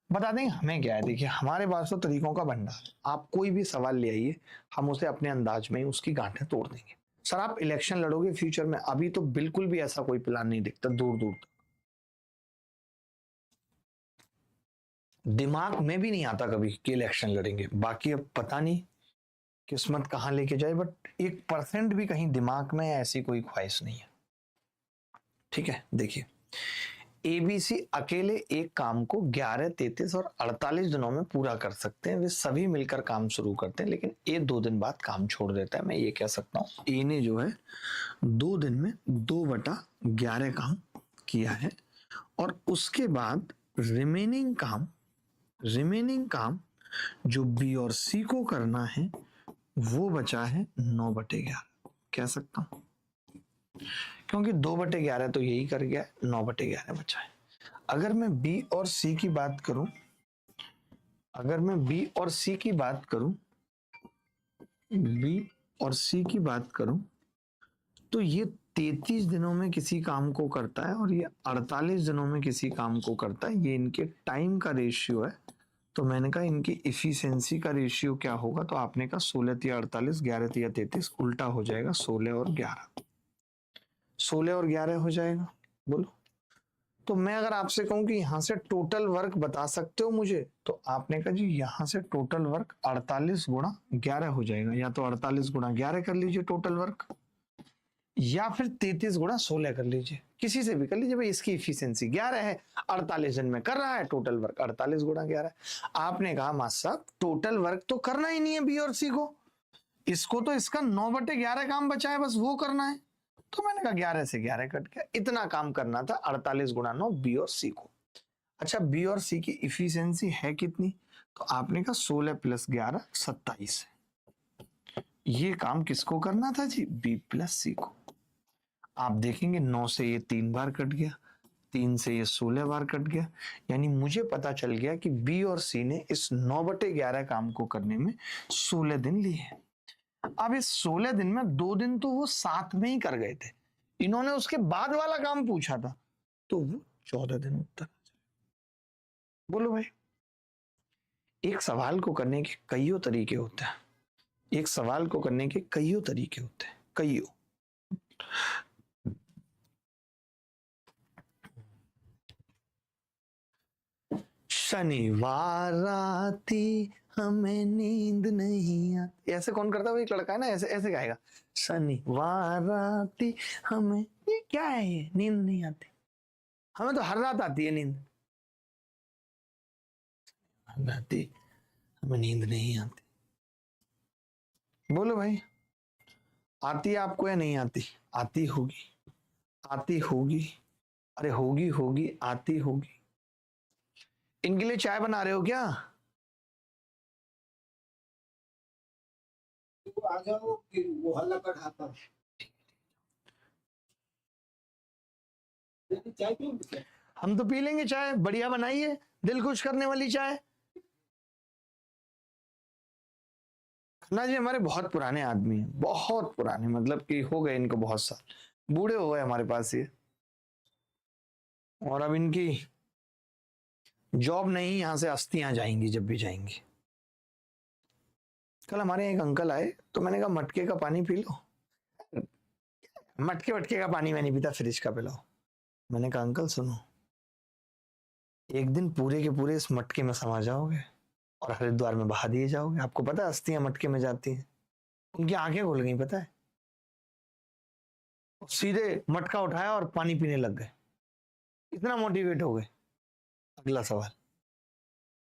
बता देंगे हमें क्या है। देखिए, हमारे पास तो तरीकों का भंडार है, आप कोई भी सवाल ले आइए, हम उसे अपने अंदाज में ही उसकी गांठें तोड़ देंगे। सर आप इलेक्शन लड़ोगे फ्यूचर में? अभी तो बिल्कुल भी ऐसा कोई प्लान नहीं दिखता दूर दूर तक, दिमाग में भी नहीं आता कभी कि इलेक्शन लड़ेंगे। बाकी अब पता नहीं किस्मत कहाँ लेके जाए, बट 1% भी कहीं दिमाग में ऐसी कोई ख्वाहिश नहीं है। ठीक है, देखिए, एबीसी अकेले एक काम को 11, 33 और 48 दिनों में पूरा कर सकते हैं। वे सभी मिलकर काम शुरू करते हैं, लेकिन ए 2 दिन बाद काम छोड़ देता है। मैं ये कह सकता हूँ ए ने जो है 2 दिन में 2/11 काम किया है, और उसके बाद रिमेनिंग काम जो बी और सी को करना है वो बचा है 9/11 कह सकता हूं, क्योंकि 2/11 तो यही कर गया, 9/11 बचा है। अगर मैं बी और सी की बात करूं, अगर मैं बी और सी की बात करूं, बी और सी की बात करूं, तो ये 33 दिनों में किसी काम को करता है और ये 48 दिनों में किसी काम को करता है। ये इनके टाइम का रेशियो है, तो मैंने कहा इनकी इफिशिएंसी का रेशियो क्या होगा, तो आपने कहा 16 या 48, 11 या 33, उल्टा हो जाएगा 16 और 11, 16 और 11 हो जाएगा। बोलो, तो मैं अगर आपसे कहूं कि यहां से टोटल वर्क बता सकते हो मुझे, तो आपने कहा जी यहां से टोटल वर्क 48 गुणा 11 हो जाएगा, या तो 48 गुणा 11 कर लीजिए टोटल वर्क, या फिर 33 गुणा 16 कर लीजिए, किसी से भी कर लीजिए। भाई इसकी इफिशिएंसी 11 है, 48 दिन में कर रहा है, टोटल वर्क 48 गुणा 11। आपने कहा मास्टर साहब टोटल वर्क तो करना ही नहीं है बी और सी को, इसको तो इसका 9/11 काम बचा है, बस वो करना है। तो मैंने कहा 11 से 11 कट गया, इतना काम करना था 48 गुणा 9 बी और सी को। अच्छा, बी और सी की इफिशियंसी है कितनी, तो आपने कहा 16 प्लस 11 27 है। ये काम किसको करना था जी, बी प्लस सी को। आप देखेंगे 9 से ये 3 बार कट गया, 3 से ये 16 बार कट गया, यानी मुझे पता चल गया कि बी और सी ने इस 9/11 काम को करने में 16 दिन लिए हैं। अब इस 16 दिन में 2 दिन तो वो साथ में ही कर गए थे, इन्होंने उसके बाद वाला काम पूछा था, तो वो 14 दिन उत्तर। बोलो भाई, एक सवाल को करने के कईयों तरीके होते हैं, एक सवाल को करने के कईयों तरीके होते हैं, कईयों। शनिवार आती हमें नींद नहीं आती, ऐसे कौन करता है? वो एक लड़का है ना, ऐसे ऐसे गाएगा, शनिवार आती हमें, ये क्या है? ये नींद नहीं आती, हमें तो हर रात आती है नींद, आती हमें नींद नहीं आती। बोलो भाई, आती है आपको या नहीं आती? आती होगी, आती होगी, अरे होगी होगी, आती होगी। इनके लिए चाय बना रहे हो क्या? आ जाओ, वो हल्ला कर खाता। चाय पियेंगे? हम तो पी लेंगे चाय, बढ़िया बनाइए, दिल खुश करने वाली चाय। खन्ना जी हमारे बहुत पुराने आदमी हैं, बहुत पुराने, मतलब कि हो गए इनको बहुत साल, बूढ़े हो गए हमारे पास ये, और अब इनकी जॉब नहीं, यहां से अस्थियां जाएंगी जब भी जाएंगी। कल हमारे यहाँ एक अंकल आए, तो मैंने कहा मटके का पानी पी लो। मटके वटके का पानी मैं नहीं पीता, फ्रिज का पिलाओ। मैंने कहा अंकल सुनो, एक दिन पूरे के पूरे इस मटके में समा जाओगे और हरिद्वार में बहा दिए जाओगे। आपको पता है अस्थियां मटके में जाती हैं, उनकी आंखें खुल गई, पता है, सीधे मटका उठाया और पानी पीने लग गए, इतना मोटिवेट हो गए। अगला सवाल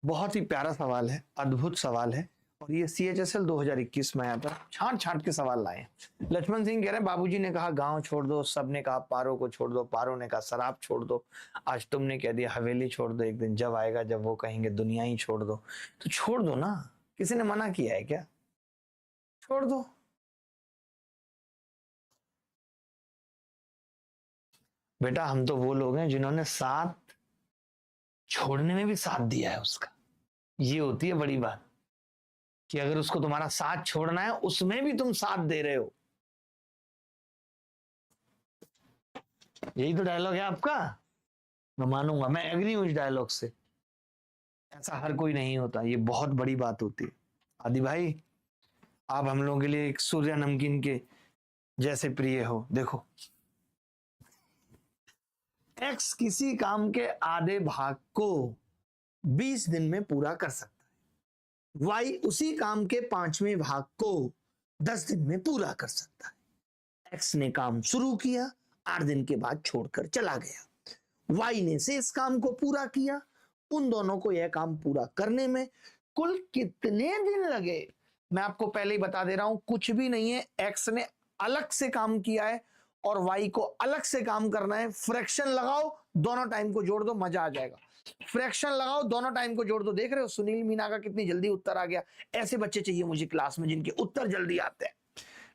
बहुत ही प्यारा सवाल है, अद्भुत सवाल है, और ये CHSL 2021 में आया था, छांट छांट के सवाल लाए। लक्ष्मण सिंह कह रहे हैं बाबूजी ने कहा गांव छोड़ दो, सबने कहा पारो को छोड़ दो, पारो ने कहा शराब छोड़ दो, आज तुमने कह दिया हवेली छोड़ दो, एक दिन जब आएगा जब वो कहेंगे दुनिया ही छोड़ दो, तो छोड़ दो ना, किसी ने मना किया है क्या? छोड़ दो। बेटा हम तो वो लोग हैं जिन्होंने साथ छोड़ने में भी साथ दिया है उसका, ये होती है बड़ी बात, कि अगर उसको तुम्हारा साथ छोड़ना है उसमें भी तुम साथ दे रहे हो। यही तो डायलॉग है आपका, मैं मानूंगा, मैं एग्री हूं इस डायलॉग से। ऐसा हर कोई नहीं होता, ये बहुत बड़ी बात होती है। आदि भाई, आप हम लोगों के लिए एक सूर्या नमकीन के जैसे प्रिय हो। देखो, एक्स किसी काम के आधे भाग को 20 दिन में पूरा कर सकता है, वाई उसी काम के 5वें भाग को 10 दिन में पूरा कर सकता है। एक्स ने काम शुरू किया, 8 दिन के बाद छोड़कर चला गया, वाई ने से इस काम को पूरा किया, उन दोनों को यह काम पूरा करने में कुल कितने दिन लगे? मैं आपको पहले ही बता दे रहा हूं, कुछ भी नहीं है, एक्स ने अलग से काम किया है और वाई को अलग से काम करना है। फ्रैक्शन लगाओ, दोनों टाइम को जोड़ दो, मजा आ जाएगा। फ्रैक्शन लगाओ, दोनों टाइम को जोड़ दो। देख रहे हो सुनील मीना का कितनी जल्दी उत्तर आ गया? ऐसे बच्चे चाहिए मुझे क्लास में जिनके उत्तर जल्दी आते हैं,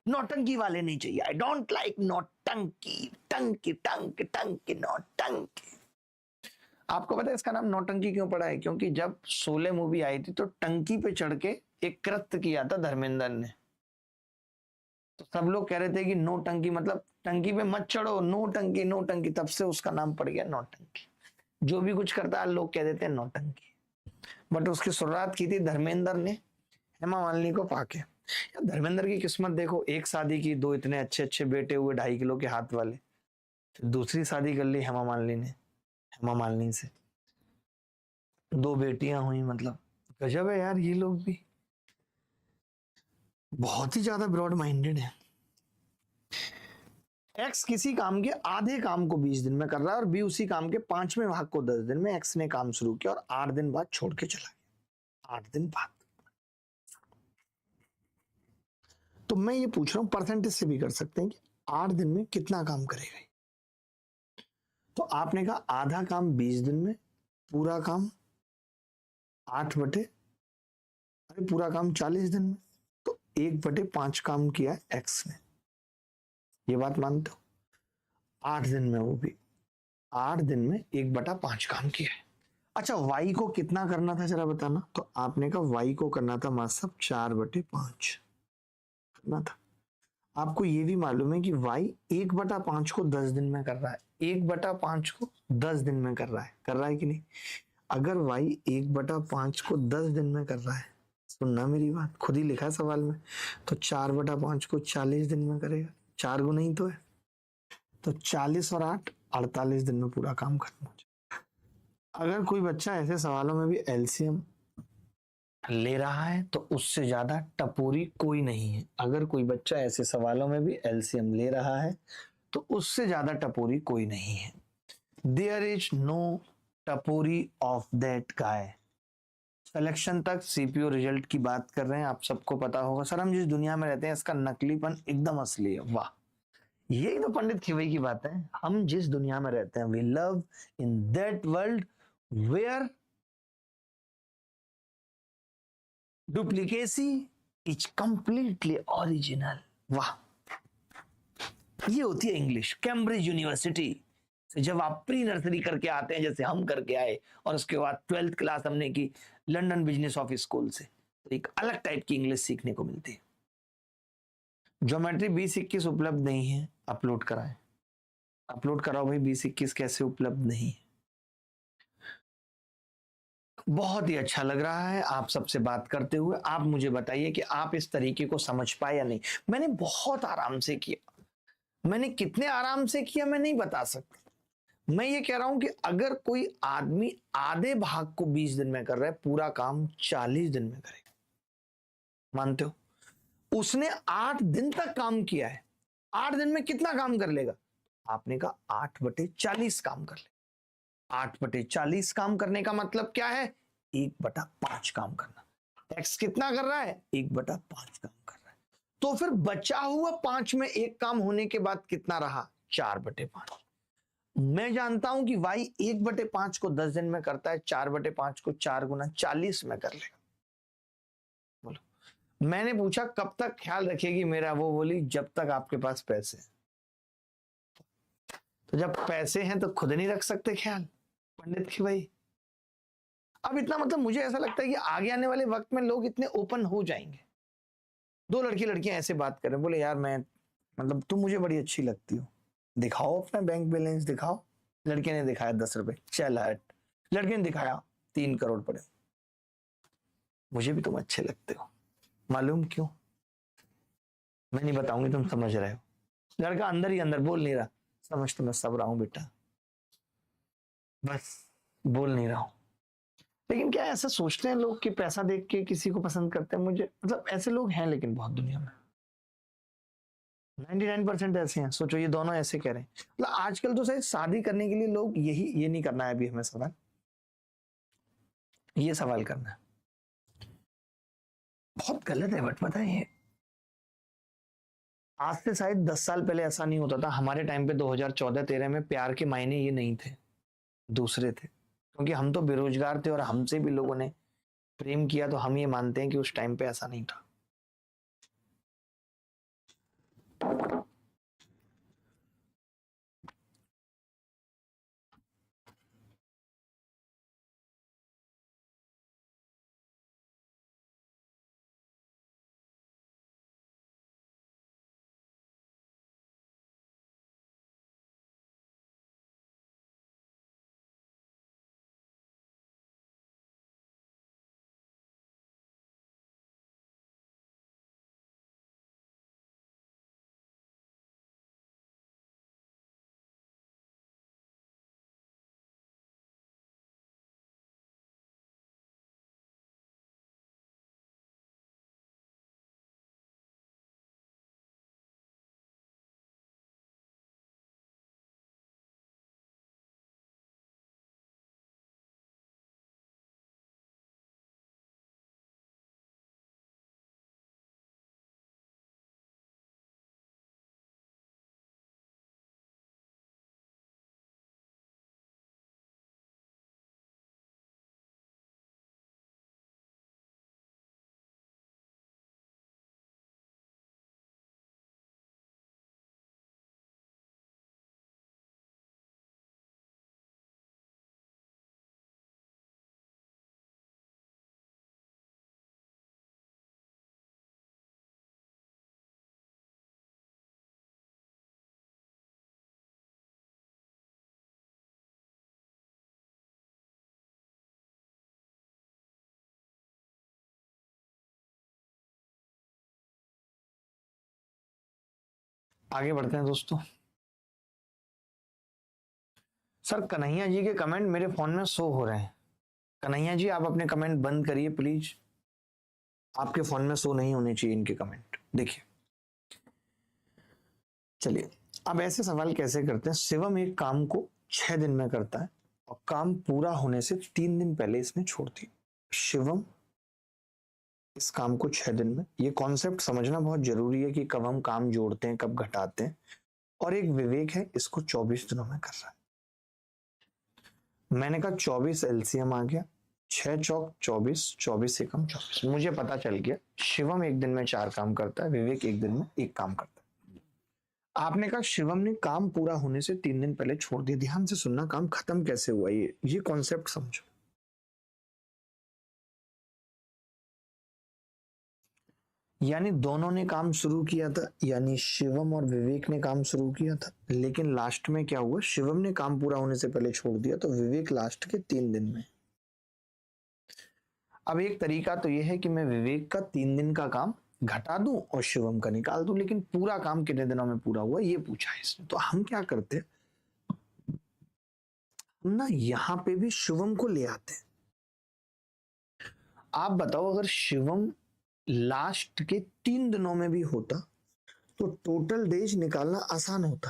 नौटंकी वाले नहीं चाहिए। आई डोंट लाइक नौटंकी, टंकी टंक टंकी नौटंकी। आपको पता है इसका नाम नौटंकी क्यों पड़ा है? क्योंकि जब 16 मूवी आई थी तो टंकी पे चढ़ के एक कृत्य किया था धर्मेंद्र ने, तो सब लोग कह रहे थे कि नो टंकी, मतलब टंकी पे मत चढ़ो, नो टंकी नो टंकी, तब से उसका नाम पड़ गया नौटंकी। जो भी कुछ करता है लोग कह देते हैं नौटंकी, बट उसकी शुरुआत की थी धर्मेंद्र ने हेमा मालिनी को पाके। यार धर्मेंद्र की किस्मत देखो, एक शादी की, 2 इतने अच्छे अच्छे बेटे हुए 2.5 किलो के हाथ वाले, फिर दूसरी शादी कर ली हेमा मालिनी ने, हेमा मालिनी से 2 बेटियां हुई, मतलब गजब है यार, ये लोग भी बहुत ही ज्यादा ब्रॉड माइंडेड है। एक्स किसी काम के आधे काम को 20 दिन में कर रहा है और बी उसी काम के 5वें भाग को 10 दिन में। एक्स ने काम शुरू किया और 8 दिन बाद छोड़ के चला गया, 8 दिन बाद। तो मैं ये पूछ रहा हूं, परसेंटेज से भी कर सकते हैं कि 8 दिन में कितना काम करेगा। तो आपने कहा आधा काम 20 दिन में, पूरा काम 8/, अरे पूरा काम 40 दिन में, तो 1/5 काम किया एक्स ने, ये बात मानते हो? 8 दिन में, वो भी 8 दिन में 1/5 काम किया है। अच्छा, y को कितना करना था जरा बताना। तो आपने कहा y को करना था मास साहब 4/5 करना था। आपको ये भी मालूम है कि y 1/5 को 10 दिन में कर रहा है, 1/5 को 10 दिन में कर रहा है कि नहीं। अगर y 1/5 को 10 दिन में कर रहा है, सुनना मेरी बात, खुद ही लिखा है सवाल में, तो 4/5 को 40 दिन में करेगा, 4 गुना ही तो है, तो 40 और 8 48 दिन में पूरा काम खत्म हो जाए। अगर कोई बच्चा ऐसे सवालों में भी एलसीएम ले रहा है तो उससे ज्यादा टपोरी कोई नहीं है। अगर कोई बच्चा ऐसे सवालों में भी एलसीएम ले रहा है तो उससे ज्यादा टपोरी कोई नहीं है। देयर इज नो टपोरी ऑफ दैट गाय। सिलेक्शन तक सीपीओ रिजल्ट की बात कर रहे हैं, आप सबको पता होगा सर हम जिस दुनिया में रहते हैं इसका नकलीपन एकदम असली है। वाह, यही तो पंडित खिवई की बात है। हम जिस दुनिया में रहते हैं, we love in that world where duplicacy is completely original. वाह, ये होती है इंग्लिश। कैम्ब्रिज यूनिवर्सिटी से जब आप प्री नर्सरी करके आते हैं, जैसे हम करके आए, और उसके बाद 12th क्लास हमने की लंदन बिजनेस ऑफ स्कूल से, तो एक अलग टाइप की इंग्लिश सीखने को मिलती है। ज्योमेट्री 2021 उपलब्ध नहीं है, अपलोड कराएं, अपलोड कराओ भाई। 2021 कैसे उपलब्ध नहीं है। बहुत ही अच्छा लग रहा है आप सबसे बात करते हुए। आप मुझे बताइए कि आप इस तरीके को समझ पाए या नहीं। मैंने बहुत आराम से किया, मैंने कितने आराम से किया मैं नहीं बता सकता। मैं ये कह रहा हूं कि अगर कोई आदमी आधे भाग को 20 दिन में कर रहा है, पूरा काम 40 दिन में करेगा, मानते हो। उसने 8 दिन तक काम किया है, 8 दिन में कितना काम कर लेगा। आपने कहा 8/40 काम कर ले। 8/40 काम करने का मतलब क्या है, 1/5 काम करना। एक्स कितना कर रहा है, 1/5 काम कर रहा है। तो फिर बचा हुआ 5 में एक काम होने के बाद कितना रहा, 4/5। मैं जानता हूं कि y 1/5 को 10 दिन में करता है, 4/5 को 4 गुना 40 में कर लेगा। बोलो, मैंने पूछा कब तक ख्याल रखेगी मेरा, वो बोली जब तक आपके पास पैसे हैं। तो जब पैसे हैं तो खुद नहीं रख सकते ख्याल, पंडित की भाई। अब इतना मतलब मुझे ऐसा लगता है कि आगे आने वाले वक्त में लोग इतने ओपन हो जाएंगे। 2 लड़की लड़कियां ऐसे बात कर रहे, बोले यार मैं मतलब तुम मुझे बड़ी अच्छी लगती हो, दिखाओ अपना बैंक बैलेंस दिखाओ। लड़के ने दिखाया 10 रुपए, चल हट। लड़के ने दिखाया 3 करोड़ पड़े, मुझे भी तुम अच्छे लगते हो। मालूम क्यों, मैं नहीं बताऊंगी, तुम समझ रहे हो। लड़का अंदर ही अंदर बोल नहीं रहा, समझ तो मैं सब रहा हूं बेटा, बस बोल नहीं रहा हूं। लेकिन क्या ऐसा सोचते हैं लोग कि पैसा देख के किसी को पसंद करते हैं। मुझे मतलब ऐसे लोग हैं लेकिन बहुत दुनिया में 99% ऐसे हैं। सोचो ये दोनों ऐसे कह रहे हैं, मतलब आजकल तो शायद शादी करने के लिए लोग यही ये नहीं करना है अभी हमें सवाल, ये सवाल करना है। बहुत गलत है बट पता है, आज से शायद 10 साल पहले ऐसा नहीं होता था। हमारे टाइम पे 2014-13 में प्यार के मायने ये नहीं थे, दूसरे थे। क्योंकि हम तो बेरोजगार थे और हमसे भी लोगों ने प्रेम किया, तो हम ये मानते हैं कि उस टाइम पे ऐसा नहीं था। आगे बढ़ते हैं दोस्तों। सर कन्हैया जी के कमेंट मेरे फोन में शो हो रहे हैं। कन्हैया जी आप अपने कमेंट बंद करिए प्लीज, आपके फोन में शो नहीं होने चाहिए इनके कमेंट। देखिए चलिए, अब ऐसे सवाल कैसे करते हैं। शिवम एक काम को 6 दिन में करता है और काम पूरा होने से 3 दिन पहले इसने छोड़ दी। शिवम इस काम को 6 दिन में, ये कॉन्सेप्ट समझना बहुत जरूरी है कि कब हम काम जोड़ते हैं कब घटाते हैं। और एक विवेक है, इसको 24 दिनों में कर रहा है। मैंने कहा 24 एलसीएम आ गया, 6 चौक 24, 24 एकम 24। मुझे पता चल गया शिवम एक दिन में 4 काम करता है, विवेक एक दिन में 1 काम करता है। आपने कहा शिवम ने काम पूरा होने से 3 दिन पहले छोड़ दिया। ध्यान से सुनना, काम खत्म कैसे हुआ ये कॉन्सेप्ट समझो। यानी दोनों ने काम शुरू किया था, यानी शिवम और विवेक ने काम शुरू किया था, लेकिन लास्ट में क्या हुआ, शिवम ने काम पूरा होने से पहले छोड़ दिया तो विवेक लास्ट के 3 दिन में। अब एक तरीका तो यह है कि मैं विवेक का 3 दिन का काम घटा दूं और शिवम का निकाल दूं, लेकिन पूरा काम कितने दिनों में पूरा हुआ ये पूछा है इसने। तो हम क्या करते हैं, हम ना यहां पे भी शिवम को ले आते हैं। आप बताओ अगर शिवम लास्ट के 3 दिनों में भी होता तो टोटल डेज निकालना आसान होता,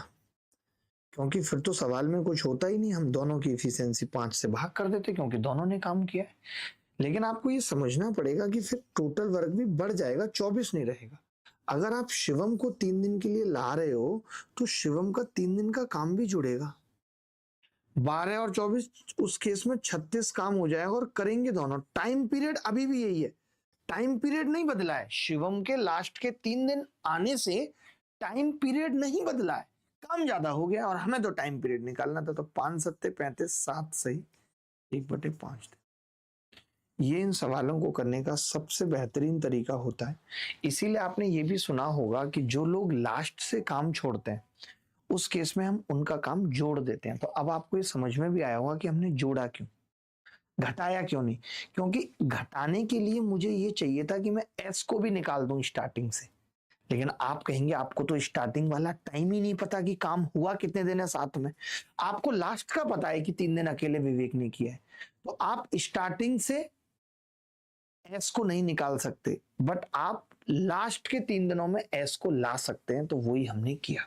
क्योंकि फिर तो सवाल में कुछ होता ही नहीं, हम दोनों की इफिशियंसी 5 से भाग कर देते क्योंकि दोनों ने काम किया है। लेकिन आपको ये समझना पड़ेगा कि फिर टोटल वर्क भी बढ़ जाएगा, 24 नहीं रहेगा। अगर आप शिवम को 3 दिन के लिए ला रहे हो तो शिवम का 3 दिन का काम भी जुड़ेगा, 12 और 24, उस केस में 36 काम हो जाएगा और करेंगे दोनों। टाइम पीरियड अभी भी यही है, टाइम पीरियड नहीं बदला है। शिवम के लास्ट के 3 दिन आने से टाइम पीरियड नहीं बदला है, काम ज्यादा हो गया और हमें तो टाइम पीरियड निकालना था। तो 5 सत्ते 35, 7 सही 1/5। ये इन सवालों को करने का सबसे बेहतरीन तरीका होता है। इसीलिए आपने ये भी सुना होगा कि जो लोग लास्ट से काम छोड़ते हैं उस केस में हम उनका काम जोड़ देते हैं। तो अब आपको ये समझ में भी आया होगा कि हमने जोड़ा क्यों, घटाया क्यों नहीं। क्योंकि घटाने के लिए मुझे ये चाहिए था कि मैं एस को भी निकाल दूं स्टार्टिंग से, लेकिन आप कहेंगे आपको तो स्टार्टिंग वाला टाइम ही नहीं पता कि काम हुआ कितने दिन है साथ में। आपको लास्ट का पता है कि 3 दिन अकेले विवेक ने किया है, तो आप स्टार्टिंग से एस को नहीं निकाल सकते, बट आप लास्ट के 3 दिनों में एस को ला सकते हैं। तो वही हमने किया।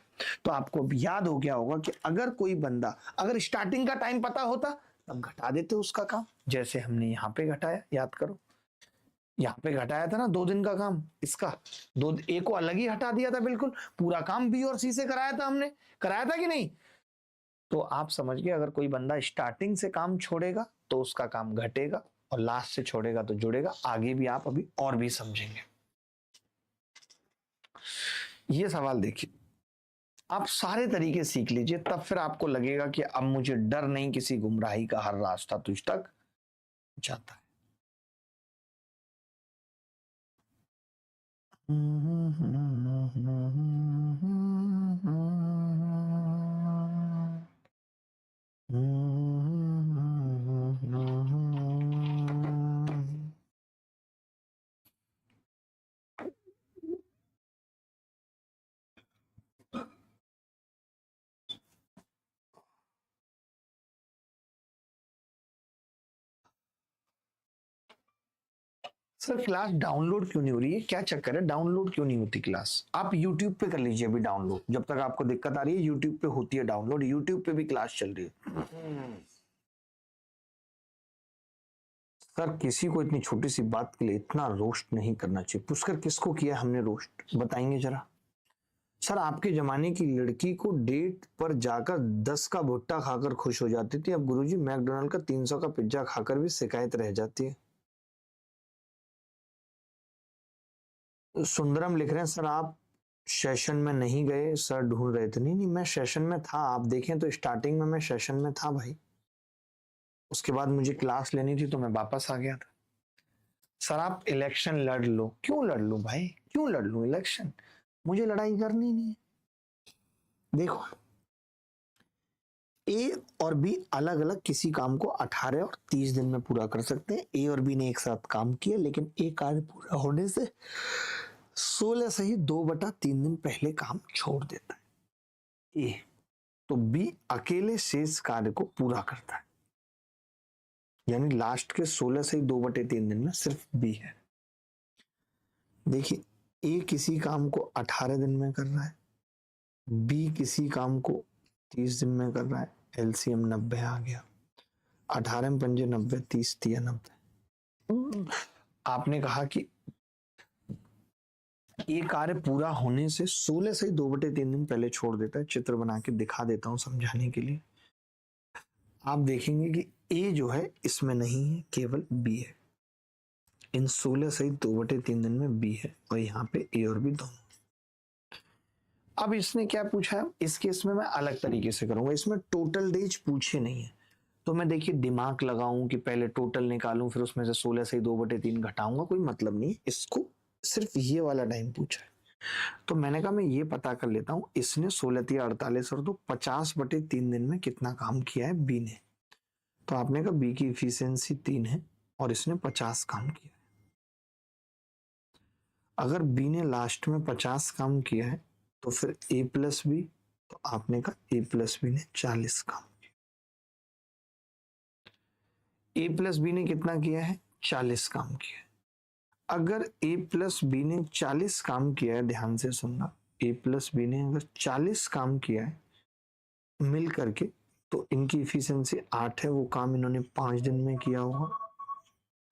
तो आपको याद हो गया होगा कि अगर कोई बंदा, अगर स्टार्टिंग का टाइम पता होता तब घटा देते उसका काम, जैसे हमने यहाँ पे घटाया। याद करो, यहाँ पे घटाया था ना 2 दिन का काम, इसका ए को अलग ही हटा दिया था, बिल्कुल पूरा काम बी और सी से कराया था हमने, कराया था कि नहीं। तो आप समझ गए, अगर कोई बंदा स्टार्टिंग से काम छोड़ेगा तो उसका काम घटेगा और लास्ट से छोड़ेगा तो जुड़ेगा। आगे भी आप अभी और भी समझेंगे। ये सवाल देखिए, आप सारे तरीके सीख लीजिए, तब फिर आपको लगेगा कि अब मुझे डर नहीं किसी गुमराही का, हर रास्ता तुझ तक जाता है। सर क्लास डाउनलोड क्यों नहीं हो रही है, क्या चक्कर है, डाउनलोड क्यों नहीं होती क्लास। आप YouTube पे कर लीजिए अभी डाउनलोड, जब तक आपको दिक्कत आ रही है YouTube पे होती है डाउनलोड, YouTube पे भी क्लास चल रही है। सर किसी को इतनी छोटी सी बात के लिए इतना रोस्ट नहीं करना चाहिए। पुष्कर किसको किया हमने रोस्ट, बताएंगे जरा। सर आपके जमाने की लड़की को डेट पर जाकर 10 का भुट्टा खाकर खुश हो जाती थी, अब गुरुजी मैकडोनल्ड का 300 का पिज्जा खाकर भी शिकायत रह जाती है। सुंदरम लिख रहे हैं सर आप सेशन में नहीं गए, सर ढूंढ रहे थे। नहीं नहीं, मैं सेशन में था, आप देखें तो स्टार्टिंग में मैं सेशन में था भाई, उसके बाद मुझे क्लास लेनी थी तो मैं वापस आ गया था। सर आप इलेक्शन लड़ लो, क्यों लड़ लूं भाई, क्यों लड़ लूं इलेक्शन, मुझे लड़ाई करनी नहीं है। देखो ए और बी अलग अलग किसी काम को 18 और 30 दिन में पूरा कर सकते हैं। ए और बी ने एक साथ काम किया, लेकिन ए कार्य पूरा होने से 16 से ही 2/3 दिन पहले काम छोड़ देता है। ए, तो बी अकेले शेष कार्य को पूरा करता है, यानी लास्ट के 16 से 2/3 दिन में सिर्फ बी है। देखिए, ए किसी काम को 18 दिन में कर रहा है, बी किसी काम को 30 दिन में कर रहा है। एलसीएम 90 आ गया, 18 में 5 90, 30 3 90। आपने कहा कि ये कार्य पूरा होने से 16 से 2/3 दिन पहले छोड़ देता है। चित्र बना के दिखा देता हूं समझाने के लिए। आप देखेंगे कि ए जो है इसमें नहीं है, केवल बी है। इन 16 से 2/3 दिन में बी है और यहाँ पे ए और बी दोनों। अब इसने क्या पूछा है, इस केस में मैं अलग तरीके से करूंगा। इसमें टोटल डेज पूछे नहीं है, तो मैं देखिए दिमाग लगाऊं कि पहले टोटल निकालूं, फिर उसमें से 16 से 2/3 घटाऊंगा, कोई मतलब नहीं। इसको सिर्फ ये वाला टाइम पूछा है, तो मैंने कहा मैं ये पता कर लेता हूं, इसने 16 या 48 और तो 50/3 दिन में कितना काम किया है बी ने। तो आपने कहा बी की इफिशियंसी 3 है और इसने 50 काम किया है। अगर बी ने लास्ट में 50 काम किया है तो फिर ए प्लस बी, तो आपने कहा ए प्लस बी ने 40 काम किया। ए प्लस बी ने कितना किया है, 40 काम किया है। अगर ए प्लस बी ने 40 काम किया है, ध्यान से सुनना, ए प्लस बी ने अगर 40 काम किया है मिल करके, तो इनकी इफिशियंसी 8 है, वो काम इन्होंने 5 दिन में किया होगा।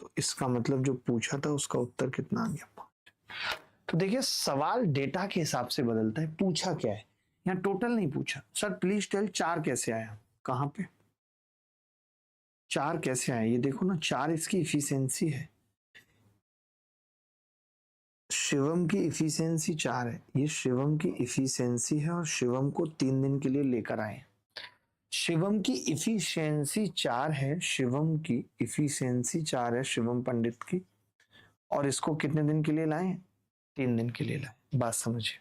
तो इसका मतलब जो पूछा था उसका उत्तर कितना आ गया, 5। तो देखिए सवाल डेटा के हिसाब से बदलता है। पूछा क्या है, यहाँ टोटल नहीं पूछा। सर प्लीज टेल 4 कैसे आया, कहां पे 4 कैसे आया, ये देखो ना, 4 इसकी इफिशियंसी है। शिवम की इफिशियंसी 4 है, ये शिवम की इफिशियंसी है और शिवम को 3 दिन के लिए लेकर आए। शिवम की इफिशियंसी 4 है, शिवम की इफिशियंसी 4 है शिवम पंडित की, और इसको कितने दिन के लिए लाए, 3 दिन के लिए लाए। बात समझिए।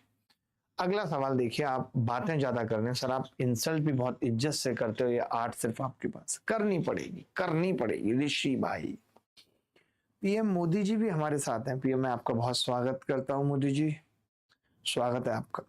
अगला सवाल देखिए, आप बातें ज्यादा कर रहे हैं सर, आप इंसल्ट भी बहुत इज्जत से करते हो, ये आर्ट सिर्फ आपके पास करनी पड़ेगी ऋषि भाई। पीएम मोदी जी भी हमारे साथ हैं। पीएम मैं आपका बहुत स्वागत करता हूं, मोदी जी स्वागत है आपका।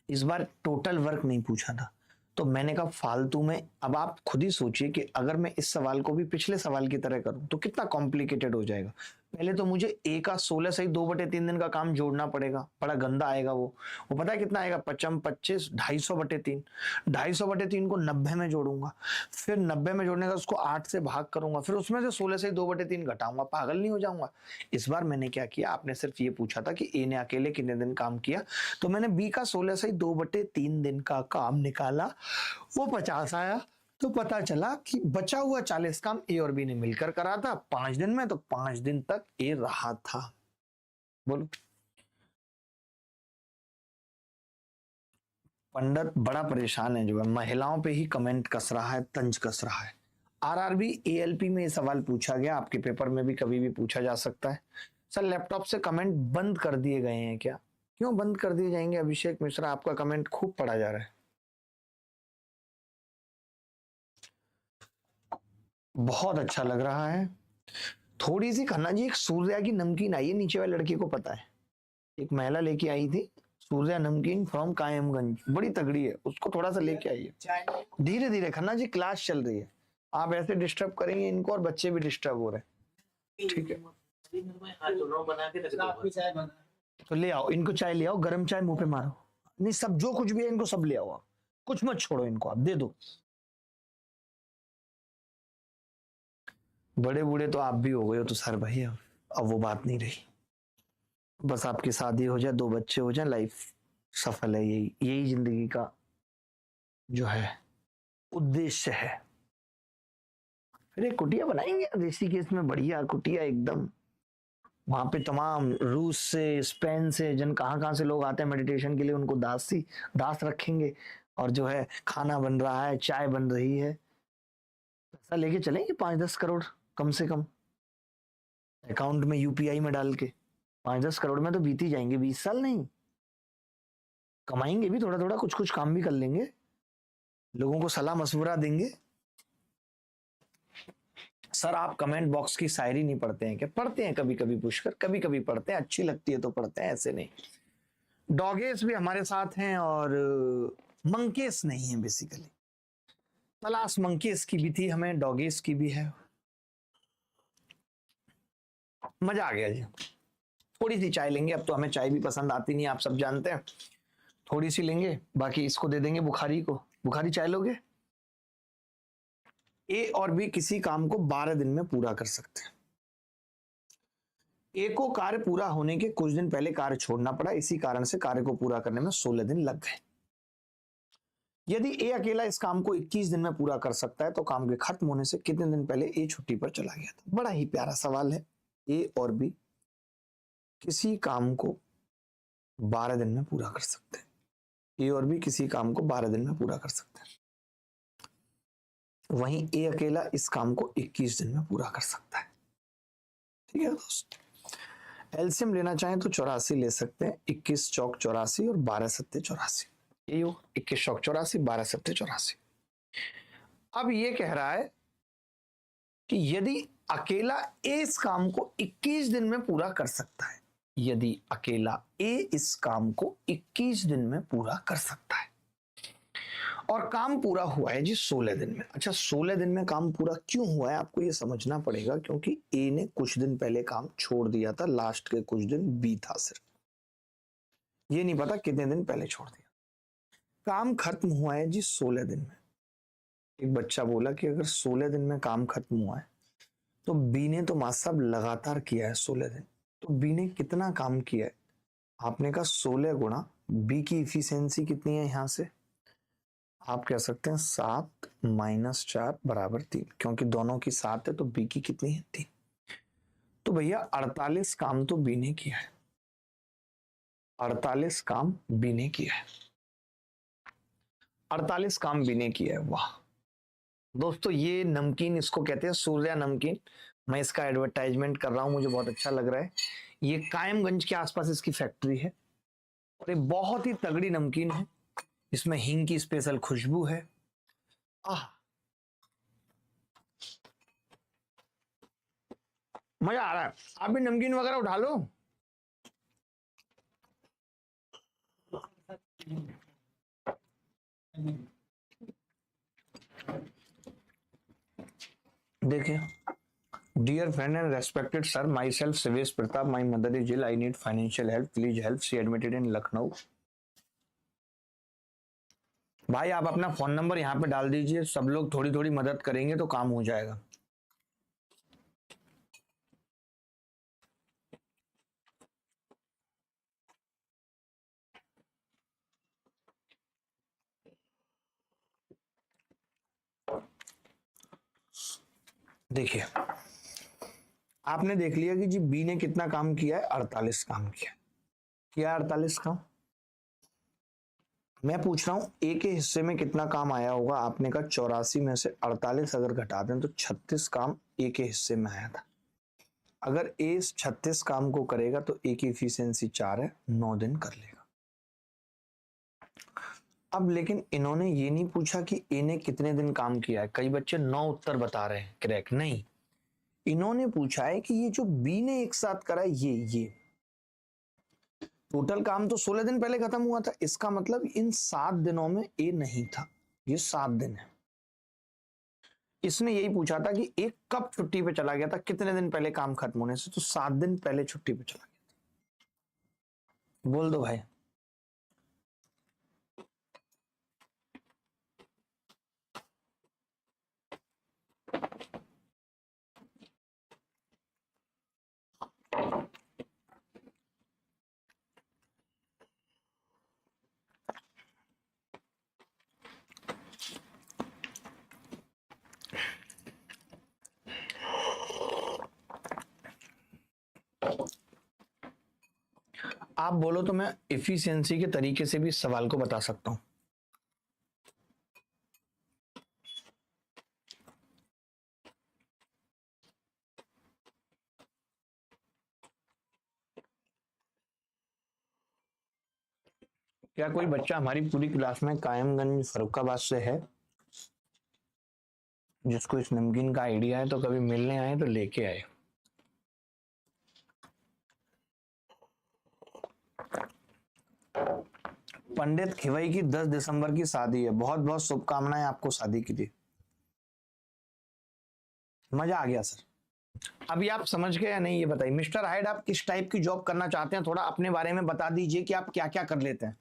इस बार टोटल वर्क नहीं पूछा था, तो मैंने कहा फालतू में। अब आप खुद ही सोचिए कि अगर मैं इस सवाल को भी पिछले सवाल की तरह करूं तो कितना कॉम्प्लिकेटेड हो जाएगा। पहले तो मुझे ए का 16 से 2/3 दिन का काम जोड़ना पड़ेगा, बड़ा गंदा आएगा वो पता है कितना आएगा, 55 25 250/3, 250/3 को 90 में जोड़ूंगा, फिर 90 में जोड़ने का उसको 8 से भाग करूंगा, फिर उसमें से 16 से 2/3 घटाऊंगा। पागल नहीं हो जाऊंगा। इस बार मैंने क्या किया, आपने सिर्फ ये पूछा था कि ए ने अकेले कितने दिन काम किया, तो मैंने बी का 16 से 2/3 दिन का काम निकाला, वो 50 आया। तो पता चला कि बचा हुआ 40 काम ए और बी ने मिलकर करा था 5 दिन में, तो 5 दिन तक ए रहा था। बोलो पंडित बड़ा परेशान है, जो है महिलाओं पे ही कमेंट कस रहा है, तंज कस रहा है। आरआरबी एएलपी में ये सवाल पूछा गया, आपके पेपर में भी कभी भी पूछा जा सकता है। सर लैपटॉप से कमेंट बंद कर दिए गए हैं क्या, क्यों बंद कर दिए जाएंगे अभिषेक मिश्रा, आपका कमेंट खूब पढ़ा जा रहा है। बहुत अच्छा लग रहा है। थोड़ी सी खन्ना जी, एक सूर्या की नमकीन आई है, नीचे वाले लड़के को पता है, एक महिला लेके आई थी सूर्या नमकीन फ्रॉम कायमगंज, बड़ी तगड़ी है, उसको थोड़ा सा लेके आइए। धीरे धीरे खन्ना जी, क्लास चल रही है, आप ऐसे डिस्टर्ब करेंगे इनको और बच्चे भी डिस्टर्ब हो रहे हैं। ठीक है तो ले आओ इनको, चाय ले आओ, गर्म चाय मुंह पे मारो, नहीं सब जो कुछ भी है इनको सब ले आओ, कुछ मत छोड़ो इनको, आप दे दो। बड़े बूढ़े तो आप भी हो गए हो तो सर भाई, अब वो बात नहीं रही। बस आपकी शादी हो जाए, 2 बच्चे हो जाए, लाइफ सफल है। यही जिंदगी का जो है उद्देश्य है। फिर एक कुटिया बनाएंगे ऋषिकेश में, बढ़िया कुटिया एकदम, वहां पे तमाम रूस से, स्पेन से, जन कहाँ से लोग आते हैं मेडिटेशन के लिए, उनको दास रखेंगे, और जो है खाना बन रहा है, चाय बन रही है। पैसा लेके चलेंगे 5-10 करोड़ कम से कम अकाउंट में, यूपीआई में डाल के 5-10 करोड़ में तो बीती जाएंगे, 20 साल नहीं, कमाएंगे भी थोड़ा थोड़ा, कुछ कुछ काम भी कर लेंगे, लोगों को सलाह मशवरा देंगे। सर आप कमेंट बॉक्स की शायरी नहीं पढ़ते हैं क्या? पढ़ते हैं कभी कभी पुष्कर, कभी कभी पढ़ते हैं, अच्छी लगती है तो पढ़ते हैं, ऐसे नहीं। डॉगेस भी हमारे साथ हैं और मंकेस नहीं है बेसिकली। तलाश मंकेस की भी थी, हमें डॉगेस की भी है। मजा आ गया जी। थोड़ी सी चाय लेंगे, अब तो हमें चाय भी पसंद आती नहीं, आप सब जानते हैं। थोड़ी सी लेंगे, बाकी इसको दे देंगे बुखारी को। बुखारी चाय लोगे? ए और बी किसी काम को 12 दिन में पूरा कर सकते हैं। ए को कार्य पूरा होने के कुछ दिन पहले कार्य छोड़ना पड़ा, इसी कारण से कार्य को पूरा करने में 16 दिन लग गए। यदि ए अकेला इस काम को 21 दिन में पूरा कर सकता है तो काम के खत्म होने से कितने दिन पहले ए छुट्टी पर चला गया था? बड़ा ही प्यारा सवाल है। ए और बी किसी काम को 12 दिन में पूरा कर सकते हैं। ए और बी किसी काम को 12 दिन में पूरा कर सकते हैं, वहीं ए अकेला इस काम को 21 दिन में पूरा कर सकता है। ठीक है दोस्त, एलसीएम लेना चाहें तो 84 ले सकते हैं। 21 चौक 84 और 12 सत्ते 84। ये हो 21 चौक 84, 12 सत्ते 84। अब ये कह रहा है कि यदि अकेला ए इस काम को 21 दिन में पूरा कर सकता है, यदि अकेला ए इस काम को 21 दिन में पूरा कर सकता है और काम पूरा हुआ है जी 16 दिन में। अच्छा, 16 दिन में काम पूरा क्यों हुआ है आपको ये समझना पड़ेगा, क्योंकि ए ने कुछ दिन पहले काम छोड़ दिया था, लास्ट के कुछ दिन बी था सिर्फ, ये नहीं पता कितने दिन पहले छोड़ दिया। काम खत्म हुआ है जी 16 दिन में। एक बच्चा बोला कि अगर 16 दिन में काम खत्म हुआ है तो बी ने तो मास्टर साहब लगातार किया है 16 दिन, तो बी ने कितना काम किया है? आपने कहा 16 गुणा बी की इफिशियंसी कितनी है, यहां से आप कह सकते हैं 7 - 4 बराबर 3, क्योंकि दोनों की 7 है तो बी की कितनी है 3। तो भैया 48 काम तो बी ने किया है, 48 काम बी ने किया है, 48 काम बी ने किया है। वाह दोस्तों, ये नमकीन इसको कहते हैं सूर्या नमकीन। मैं इसका एडवर्टाइजमेंट कर रहा हूं, मुझे बहुत अच्छा लग रहा है। ये कायमगंज के आसपास इसकी फैक्ट्री है और ये बहुत ही तगड़ी नमकीन है। इसमें हींग की स्पेशल खुशबू है। आह, मजा आ रहा है। आप भी नमकीन वगैरह उठा लो। देखिए, dear friend and respected sir, my self Sivesh Pratap, my mother is ill, I need financial help, please help, she admitted in Lucknow. भाई आप अपना फोन नंबर यहाँ पे डाल दीजिए, सब लोग थोड़ी थोड़ी मदद करेंगे तो काम हो जाएगा। देखिए, आपने देख लिया कि जी बी ने कितना काम किया है, 48 काम किया 48 काम। मैं पूछ रहा हूं ए के हिस्से में कितना काम आया होगा? आपने कहा 84 में से 48 अगर घटा दें तो 36 काम ए के हिस्से में आया था। अगर ए इस 36 काम को करेगा तो ए की इफिशियंसी 4 है, 9 दिन कर लेगा। अब लेकिन इन्होंने ये नहीं पूछा कि ए ने कितने दिन काम किया है। कई बच्चे 9 उत्तर बता रहे हैं करेक्ट, नहीं, इन्होंने पूछा है कि ये जो बी ने एक साथ करा है, ये टोटल काम तो 16 दिन पहले खत्म हुआ था, इसका मतलब इन 7 दिनों में ए नहीं था, ये 7 दिन है। इसने यही पूछा था कि एक कब छुट्टी पे चला गया था, कितने दिन पहले काम खत्म होने से, तो 7 दिन पहले छुट्टी पे चला गया था। बोल दो भाई। आप बोलो तो मैं इफिशियंसी के तरीके से भी इस सवाल को बता सकता हूं। क्या कोई बच्चा हमारी पूरी क्लास में कायमगंज फरुखाबाद से है जिसको इस नमकीन का आइडिया है? तो कभी मिलने आए तो लेके आए। पंडित खिवई की 10 दिसंबर की शादी है, बहुत बहुत शुभकामनाएं आपको शादी के लिए। मजा आ गया सर। अभी आप समझ गए या नहीं ये बताइए। मिस्टर हाइड, आप किस टाइप की जॉब करना चाहते हैं, थोड़ा अपने बारे में बता दीजिए कि आप क्या क्या कर लेते हैं।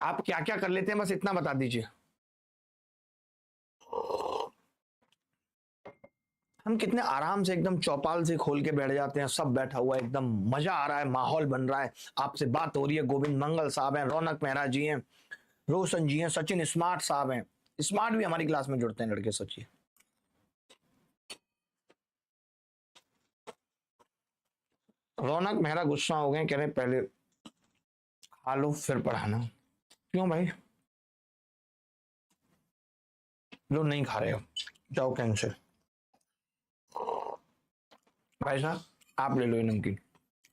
आप क्या क्या कर लेते हैं, बस इतना बता दीजिए। हम कितने आराम से एकदम चौपाल से खोल के बैठ जाते हैं, सब बैठा हुआ है, एकदम मजा आ रहा है, माहौल बन रहा है, आपसे बात हो रही है। गोविंद मंगल साहब हैं, रौनक मेहरा जी हैं, रोशन जी हैं, सचिन स्मार्ट साहब हैं। स्मार्ट भी हमारी क्लास में जुड़ते हैं लड़के, सचिन। रौनक मेहरा गुस्सा हो गए, कह रहे पहले खा लो फिर पढ़ाना। क्यों भाई? लो नहीं खा रहे हो, जाओ कैंसिल। भाई साहब आप ले लो ये नमकीन।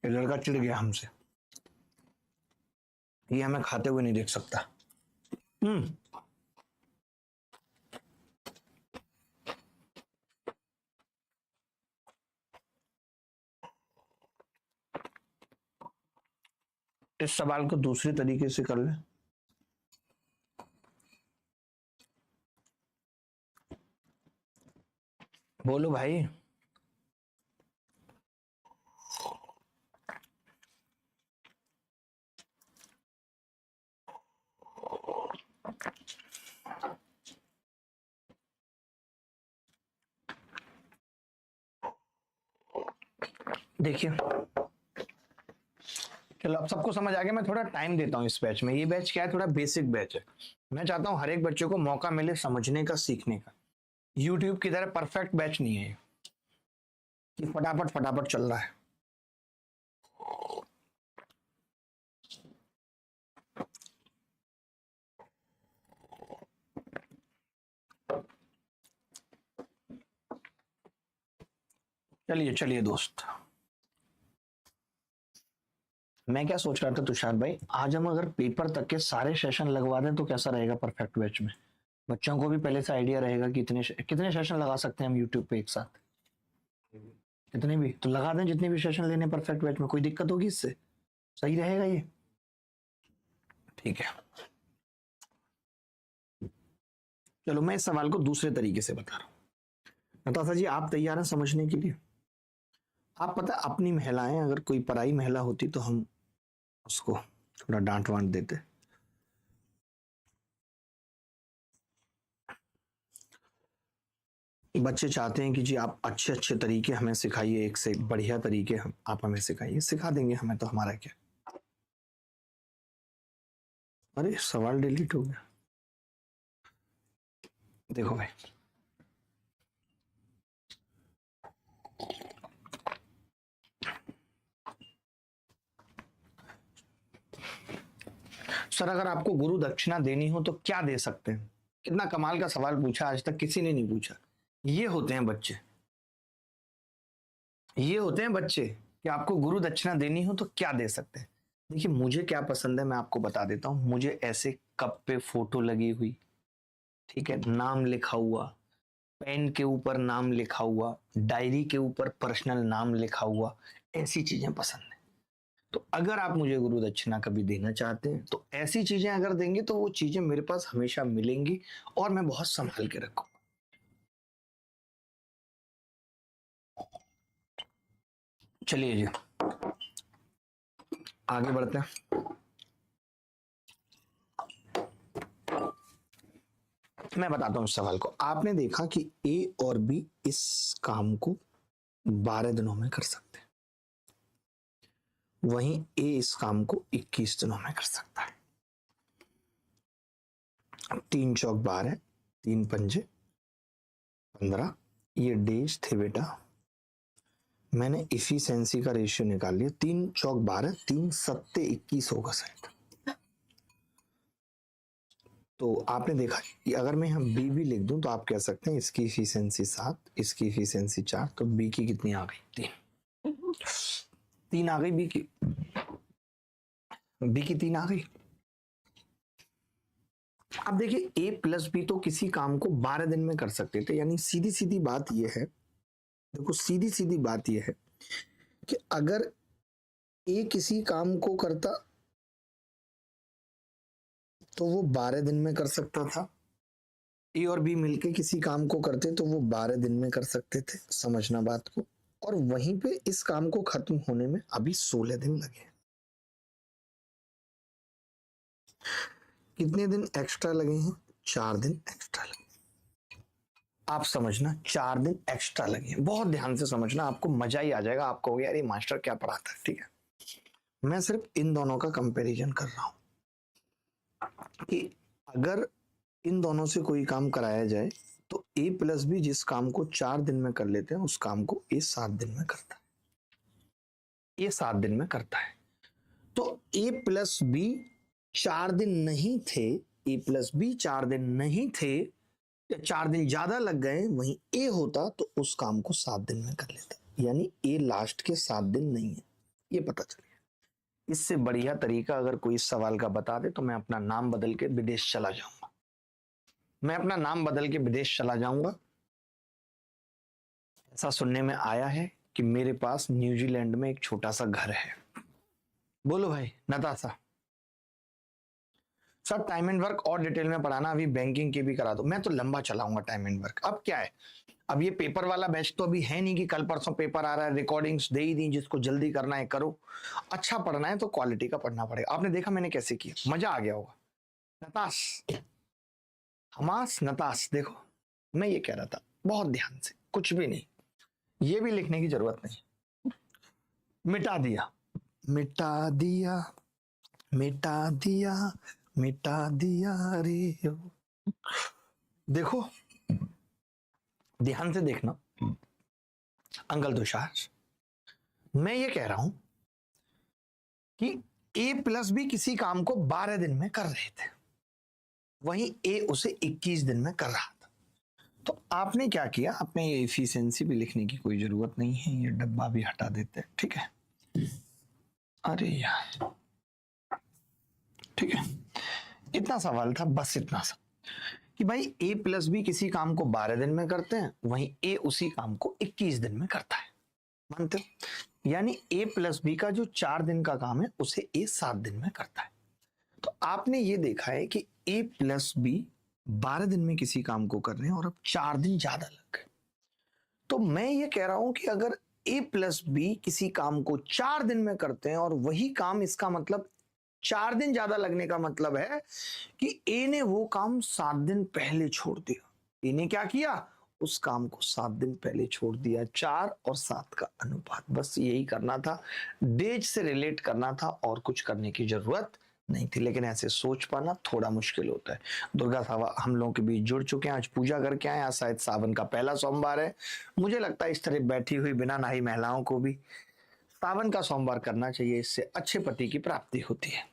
ये लड़का चिढ़ गया हमसे, ये हमें खाते हुए नहीं देख सकता। इस सवाल को दूसरे तरीके से कर ले। बोलो भाई। देखिए चलो अब सबको समझ आ गया। मैं थोड़ा टाइम देता हूँ इस बैच में। ये बैच क्या है, थोड़ा बेसिक बैच है। मैं चाहता हूँ हर एक बच्चे को मौका मिले समझने का, सीखने का। यूट्यूब की तरह परफेक्ट बैच नहीं है कि फटाफट फटाफट चल रहा है। चलिए चलिए दोस्त, मैं क्या सोच रहा था तुषार भाई, आज हम अगर पेपर तक के सारे सेशन लगवा दें तो कैसा रहेगा परफेक्ट बैच में। बच्चों को भी पहले से आइडिया रहेगा कि कितने सेशन लगा सकते हैं हम यूट्यूब पे एक साथ। कितने भी तो लगा दें, जितने भी सेशन लेने परफेक्ट बैच में। कोई दिक्कत होगी इससे? सही रहेगा ये? ठीक है, चलो मैं इस सवाल को दूसरे तरीके से बता रहा हूँ। नताशा जी आप तैयार हैं समझने के लिए? आप पता अपनी महिलाएं, अगर कोई पराई महिला होती तो हम उसको थोड़ा डांट वांट देते। बच्चे चाहते हैं कि जी आप अच्छे अच्छे तरीके हमें सिखाइए, एक से एक बढ़िया तरीके हम आप हमें सिखाइए। सिखा देंगे, हमें तो हमारा क्या। अरे सवाल डिलीट हो गया। देखो भाई, सर अगर आपको गुरु दक्षिणा देनी हो तो क्या दे सकते हैं? कितना कमाल का सवाल पूछा, आज तक किसी ने नहीं पूछा। ये होते हैं बच्चे, ये होते हैं बच्चे कि आपको गुरु दक्षिणा देनी हो तो क्या दे सकते हैं। देखिए मुझे क्या पसंद है मैं आपको बता देता हूं। मुझे ऐसे कप पे फोटो लगी हुई, ठीक है, नाम लिखा हुआ, पेन के ऊपर नाम लिखा हुआ, डायरी के ऊपर पर्सनल नाम लिखा हुआ, ऐसी चीजें पसंद है। तो अगर आप मुझे गुरु दक्षिणा कभी देना चाहते हैं तो ऐसी चीजें अगर देंगे तो वो चीजें मेरे पास हमेशा मिलेंगी और मैं बहुत संभाल के रखूंगा। चलिए जी आगे बढ़ते हैं। मैं बताता हूं इस सवाल को। आपने देखा कि ए और बी इस काम को 12 दिनों में कर सकते हैं, वहीं ए इस काम को 21 दिनों में कर सकता है। 3 चौक 12, 3 पंजे 15, ये डेज थे बेटा। मैंने इफिशिएंसी का रेशियो निकाल लिया। 3 चौक 12, 3 सत्ते 21 होगा शायद। तो आपने देखा कि अगर मैं यहाँ बी भी लिख दूं तो आप कह सकते हैं इसकी इफिशिएंसी 7, इसकी इफिशिएंसी 4, तो बी की कितनी आ गई? 3 आ गई बी की। बी की 3 आ गई। अब देखिए ए प्लस बी तो किसी काम को 12 दिन में कर सकते थे, यानी सीधी सीधी बात यह है, देखो सीधी सीधी बात यह है कि अगर ए किसी काम को करता तो वो 12 दिन में कर सकता था। ए और बी मिलके किसी काम को करते तो वो 12 दिन में कर सकते थे, समझना बात को। और वहीं पे इस काम को खत्म होने में अभी 16 दिन लगे। कितने दिन एक्स्ट्रा लगे हैं? 4 दिन एक्स्ट्रा लगे। आप समझना, 4 दिन एक्स्ट्रा लगे। बहुत ध्यान से समझना, आपको मजा ही आ जाएगा। आपको हो गया यार ये मास्टर क्या पढ़ाता है। ठीक है, मैं सिर्फ इन दोनों का कंपैरिजन कर रहा हूं कि अगर इन दोनों से कोई काम कराया जाए तो ए प्लस बी जिस काम को 4 दिन में कर लेते हैं उस काम को ए 7 दिन में करता है। ये 7 दिन में करता है। तो ए प्लस बी 4 दिन नहीं थे, ए प्लस बी 4 दिन नहीं थे, या 4 दिन ज्यादा लग गए, वहीं ए होता तो उस काम को 7 दिन में कर लेता। यानी ए लास्ट के 7 दिन नहीं है, ये पता चल गया। इससे बढ़िया तरीका अगर कोई इस सवाल का बता दे तो मैं अपना नाम बदल के विदेश चला जाऊंगा। मैं अपना नाम बदल के विदेश चला जाऊंगा। ऐसा सुनने में आया है कि मेरे पास न्यूजीलैंड में एक छोटा सा घर है। बोलो भाई Natasha. Sir time and work और डिटेल में पढ़ाना, अभी बैंकिंग के भी करा दो। मैं तो लंबा चलाऊंगा टाइम एंड वर्क। अब क्या है, अब ये पेपर वाला बैच तो अभी है नहीं कि कल परसों पेपर आ रहा है, रिकॉर्डिंग्स दे ही दी, जिसको जल्दी करना है करो। अच्छा पढ़ना है तो क्वालिटी का पढ़ना पड़ेगा। आपने देखा मैंने कैसे किया, मजा आ गया होगा। नताश, हमास नताश, देखो मैं ये कह रहा था बहुत ध्यान से, कुछ भी नहीं, ये भी लिखने की जरूरत नहीं। मिटा दिया, मिटा दिया, मिटा दिया, मिटा दिया रे। देखो ध्यान से देखना अंकल तुषार, मैं ये कह रहा हूं कि ए प्लस बी किसी काम को 12 दिन में कर रहे थे, वहीं ए उसे 21 दिन में कर रहा था। तो आपने क्या किया, आपने ये एफिशिएंसी भी लिखने की कोई जरूरत नहीं है, ये डब्बा भी हटा देते हैं। ठीक है, अरे यार ठीक है, इतना सवाल था, बस इतना सा कि भाई ए प्लस बी किसी काम को 12 दिन में करते हैं, वहीं ए उसी काम को 21 दिन में करता है। मानते हो? यानी ए प्लस बी का जो 4 दिन का काम है उसे ए 7 दिन में करता है। तो आपने ये देखा है कि ए प्लस बी 12 दिन में किसी काम को कर रहे हैं और अब 4 दिन ज्यादा लग गए। तो मैं ये कह रहा हूं कि अगर ए प्लस बी किसी काम को 4 दिन में करते हैं और वही काम, इसका मतलब 4 दिन ज्यादा लगने का मतलब है कि ए ने वो काम 7 दिन पहले छोड़ दिया। ए ने क्या किया, उस काम को 7 दिन पहले छोड़ दिया। 4 और 7 का अनुपात, बस यही करना था, डेज से रिलेट करना था और कुछ करने की जरूरत नहीं थी। लेकिन ऐसे सोच पाना थोड़ा मुश्किल होता है। दुर्गा सावा हम लोगों के बीच जुड़ चुके हैं, आज पूजा करके आए, आज शायद सावन का पहला सोमवार है। मुझे लगता है इस तरह बैठी हुई बिना नहाई महिलाओं को भी सावन का सोमवार करना चाहिए, इससे अच्छे पति की प्राप्ति होती है।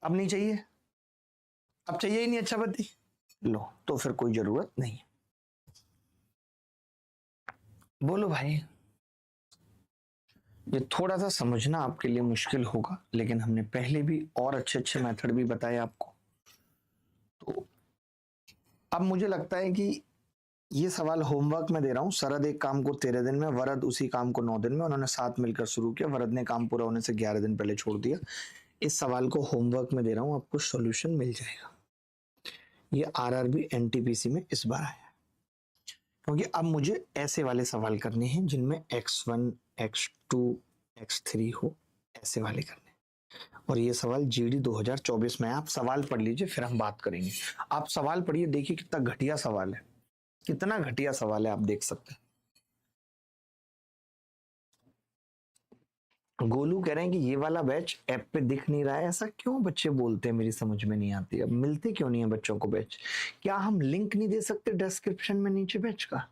अब नहीं चाहिए, अब चाहिए ही नहीं अच्छा पति, लो तो फिर कोई जरूरत नहीं है। बोलो भाई, ये थोड़ा सा समझना आपके लिए मुश्किल होगा, लेकिन हमने पहले भी और अच्छे अच्छे मेथड भी बताए आपको। तो अब मुझे लगता है कि ये सवाल होमवर्क में दे रहा हूं। शरद एक काम को 13 दिन में, वरद उसी काम को 9 दिन में, उन्होंने साथ मिलकर शुरू किया। वरद ने काम पूरा होने से 11 दिन पहले छोड़ दिया। इस सवाल को होमवर्क में दे रहा हूं, आपको सॉल्यूशन मिल जाएगा। ये आरआरबी एनटीपीसी में इस बार आया, क्योंकि अब मुझे ऐसे वाले सवाल करने हैं जिनमें x1, x2, x3 हो, ऐसे वाले करने। और ये सवाल जीडी 2024 में है। आप सवाल पढ़ लीजिए फिर हम बात करेंगे। आप सवाल पढ़िए, देखिए कितना घटिया सवाल है, कितना घटिया सवाल है, आप देख सकते हैं। गोलू कह रहे हैं कि ये वाला बैच ऐप पे दिख नहीं रहा है। ऐसा क्यों बच्चे बोलते हैं, मेरी समझ में नहीं आती। अब मिलते क्यों नहीं है बच्चों को बैच? क्या हम लिंक नहीं दे सकते डिस्क्रिप्शन में नीचे बैच का,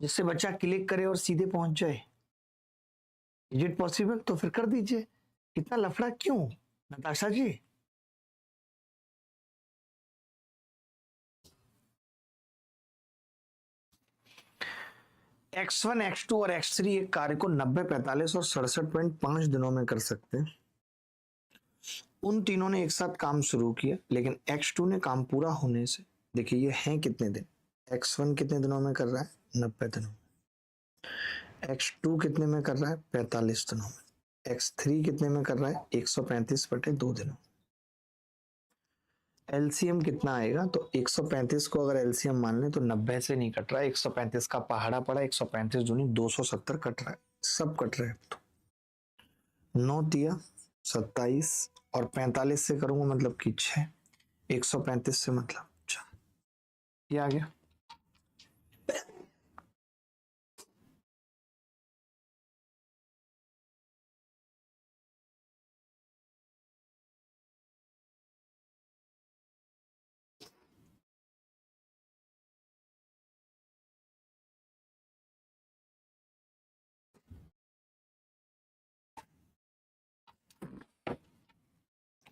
जिससे बच्चा क्लिक करे और सीधे पहुंच जाए? Is it possible? तो फिर कर दीजिए, इतना लफड़ा क्यों नताशा जी? x1, x2 और x3 एक कार्य को 90, 45 और 67.5 दिनों में कर सकते हैं। उन तीनों ने एक साथ काम शुरू किया, लेकिन x2 ने काम पूरा होने से, देखिए ये हैं कितने दिन, x1 कितने दिनों में कर रहा है, 90 दिनों में। x2 कितने में कर रहा है, 45 दिनों में। x3 कितने में कर रहा है, 135/2 दिनों। एलसीएम कितना आएगा, तो 135 को अगर एलसीएम मान लें तो 90 से नहीं कट रहा है, 135 का पहाड़ा पड़ा, 135 दूनी 270 कट रहा है, सब कट रहे हैं। तो 9 तिया 27 और 45 से करूंगा मतलब कि 6, 135 से मतलब 4, ये आ गया।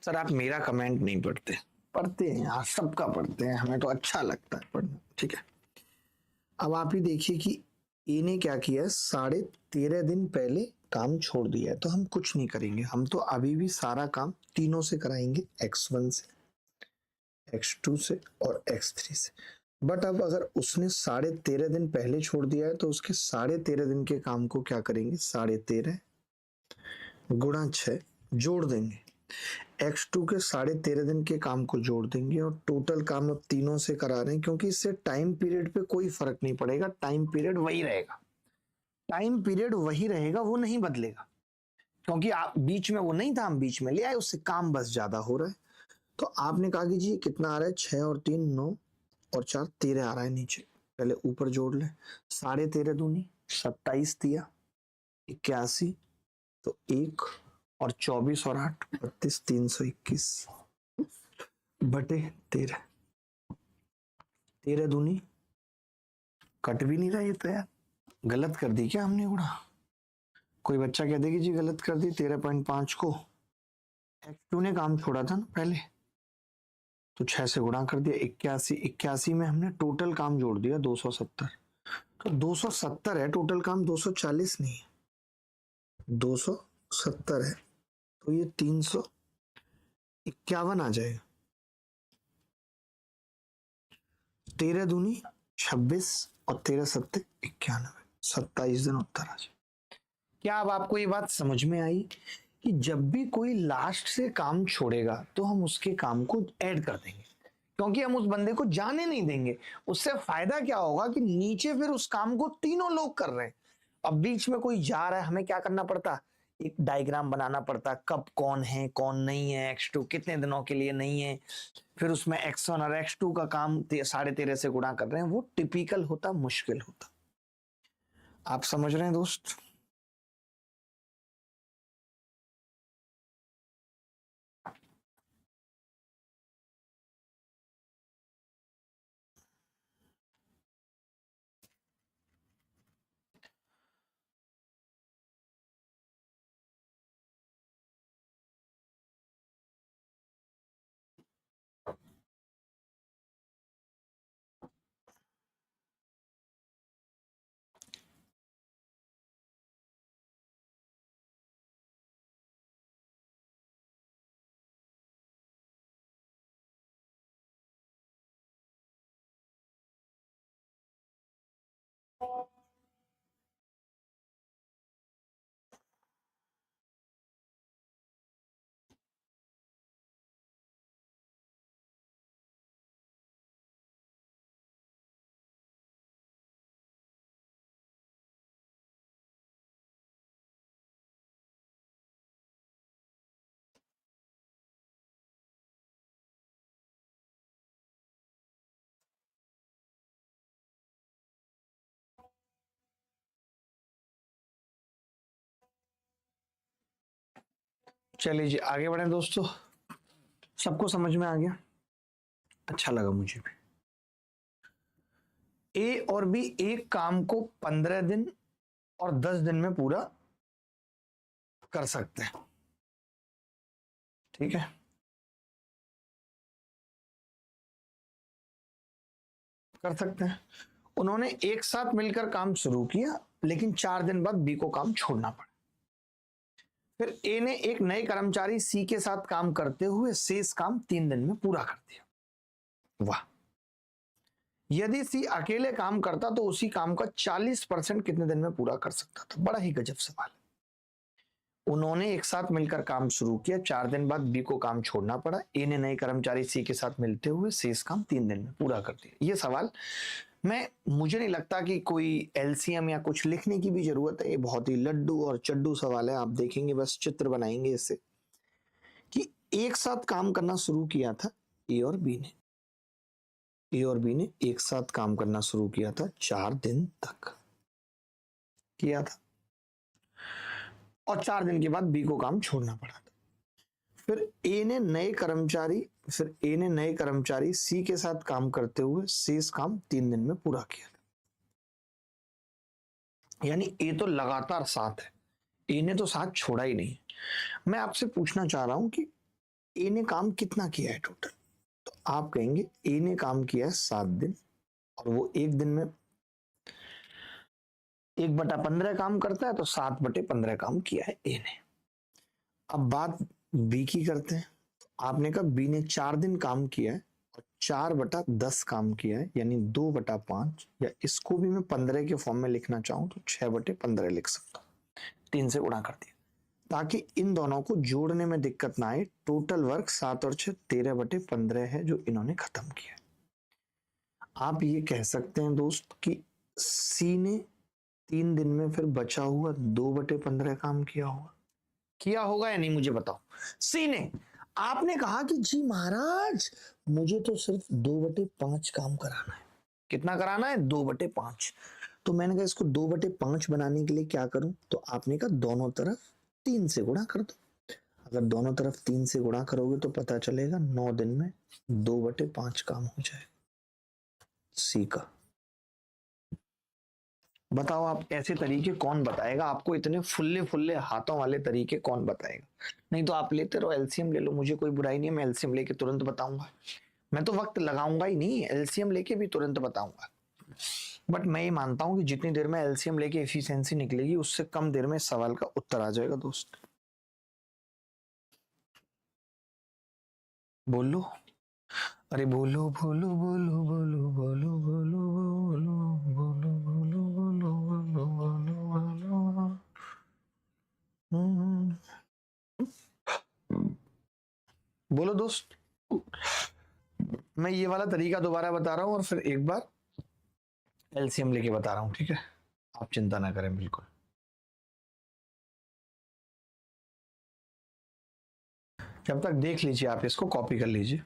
सर आप मेरा कमेंट नहीं पढ़ते? पढ़ते हैं यार, सबका पढ़ते हैं, हमें तो अच्छा लगता है पढ़ना। ठीक है, अब आप ही देखिए कि ए ने क्या किया है, 13.5 दिन पहले काम छोड़ दिया है, तो हम कुछ नहीं करेंगे, हम तो अभी भी सारा काम तीनों से कराएंगे, x1 से, x2 से और x3 से। बट अब अगर उसने 13.5 दिन पहले छोड़ दिया है तो उसके 13.5 दिन के काम को क्या करेंगे, 13.5 गुणा 6 जोड़ देंगे, x2 के 13.5 दिन के काम को जोड़ देंगे और टोटल काम अब तीनों से करा रहे हैं, क्योंकि इससे टाइम पीरियड पे कोई फर्क नहीं पड़ेगा, टाइम पीरियड वही रहेगा, टाइम पीरियड वही रहेगा, वो नहीं बदलेगा, क्योंकि आप बीच में वो नहीं था, हम बीच में ले आए, उससे काम बस ज्यादा हो रहा है। तो आपने कहा कि जी कितना आ रहा है, 6 और 3 9 और 4 13 आ रहा है नीचे, पहले ऊपर जोड़ ले, 13.5 दूनी 27 दिया 81, तो 1 और 24 और 8 32, 321 बटे 13, 13 दूनी कट भी नहीं रहा, ये तो यार गलत कर दी क्या हमने गुणा? कोई बच्चा कह दे कि जी गलत कर दी, 13.5 को x2 ने काम छोड़ा था ना पहले, तो 6 से गुणा कर दिया, 81, 81 में हमने टोटल काम जोड़ दिया 270, तो 270 है टोटल काम, 240 नहीं है, 270 है, तो ये 351 आ जाएगा, 13 दूनी 26 और 13 सत्ते 91, 27 दिन उत्तर आ जाए। क्या अब आपको ये बात समझ में आई कि जब भी कोई लास्ट से काम छोड़ेगा तो हम उसके काम को ऐड कर देंगे, क्योंकि हम उस बंदे को जाने नहीं देंगे। उससे फायदा क्या होगा कि नीचे फिर उस काम को तीनों लोग कर रहे हैं, अब बीच में कोई जा रहा है, हमें क्या करना पड़ता, एक डायग्राम बनाना पड़ता, कब कौन है कौन नहीं है, x2 कितने दिनों के लिए नहीं है, फिर उसमें x1 और x2 का काम 13.5 से गुणा कर रहे हैं, वो टिपिकल होता, मुश्किल होता। आप समझ रहे हैं दोस्त? चलिए जी आगे बढ़े दोस्तों, सबको समझ में आ गया? अच्छा लगा मुझे भी। ए और बी एक काम को 15 दिन और 10 दिन में पूरा कर सकते हैं, ठीक है? कर सकते हैं। उन्होंने एक साथ मिलकर काम शुरू किया, लेकिन 4 दिन बाद बी को काम छोड़ना पड़ा। फिर ए ने एक नए कर्मचारी सी के साथ काम करते हुए शेष काम 3 दिन में पूरा कर दिया। वाह! यदि सी अकेले काम करता तो उसी काम का 40% कितने दिन में पूरा कर सकता था? बड़ा ही गजब सवाल है। उन्होंने एक साथ मिलकर काम शुरू किया, 4 दिन बाद बी को काम छोड़ना पड़ा। ए ने नए कर्मचारी सी के साथ मिलते हुए शेष काम 3 दिन में पूरा कर दिया। ये सवाल मुझे नहीं लगता कि कोई एलसीएम या कुछ लिखने की भी जरूरत है। ये बहुत ही लड्डू और चड्डू सवाल है। आप देखेंगे, बस चित्र बनाएंगे इससे कि एक साथ काम करना शुरू किया था ए और बी ने एक साथ काम करना शुरू किया था, 4 दिन तक किया था, और 4 दिन के बाद बी को काम छोड़ना पड़ा था। फिर ए ने नए कर्मचारी सी के साथ काम करते हुए शेष काम 3 दिन में पूरा किया था। यानी ए तो लगातार साथ है, ए ने तो साथ छोड़ा ही नहीं। मैं आपसे पूछना चाह रहा हूं कि ए ने काम कितना किया है टोटल, तो आप कहेंगे ए ने काम किया है 7 दिन, और वो एक दिन में 1/15 काम करता है, तो 7/15 काम किया है ए ने। अब बात बी की करते हैं। आपने कहा बी ने 4 दिन काम किया है और 4/10 काम किया है, यानी 2/5, या इसको भी मैं 15 के फॉर्म में लिखना चाहूं तो 6/15 लिख सकता हूं। 3 से गुणा कर दिया ताकि इन दोनों को जोड़ने में दिक्कत ना आए। टोटल वर्क 7 और 6 13/15 है जो इन्होंने खत्म किया। आप ये कह सकते हैं दोस्त कि सी ने 3 दिन में फिर बचा हुआ 2/15 काम किया होगा या नहीं, मुझे बताओ। सी ने, आपने कहा कि जी महाराज मुझे तो सिर्फ 2/5 काम कराना है। कितना कराना है? 2/5। तो मैंने कहा इसको 2/5 बनाने के लिए क्या करूं, तो आपने कहा दोनों तरफ 3 से गुणा कर दो। अगर दोनों तरफ 3 से गुणा करोगे तो पता चलेगा 9 दिन में 2/5 काम हो जाएगा सी का। बताओ आप, ऐसे तरीके कौन बताएगा आपको? इतने फुल्ले फुल्ले हाथों वाले तरीके कौन बताएगा? नहीं तो आप लेते रहो, एलसीएम ले लो, मुझे कोई बुराई नहीं है, मैं एलसीएम लेके तुरंत बताऊंगा। मैं तो वक्त लगाऊंगा ही नहीं, एलसीएम लेके भी तुरंत बताऊंगा। बट मैं ये मानता हूं कि जितनी देर में एलसीएम लेके एफिशिएंसी निकलेगी, उससे कम देर में सवाल का उत्तर आ जाएगा दोस्त। बोलो, अरे बोलो बोलो बोलो बोलो बोलो बोलो बोलो बोलो बोलो बोलो बोलो बोलो बोलो। बोलो दोस्त। मैं ये वाला तरीका दोबारा बता रहा हूं और फिर एक बार एलसीएम लेके बता रहा हूं, ठीक है? आप चिंता ना करें बिल्कुल। जब तक देख लीजिए, आप इसको कॉपी कर लीजिए।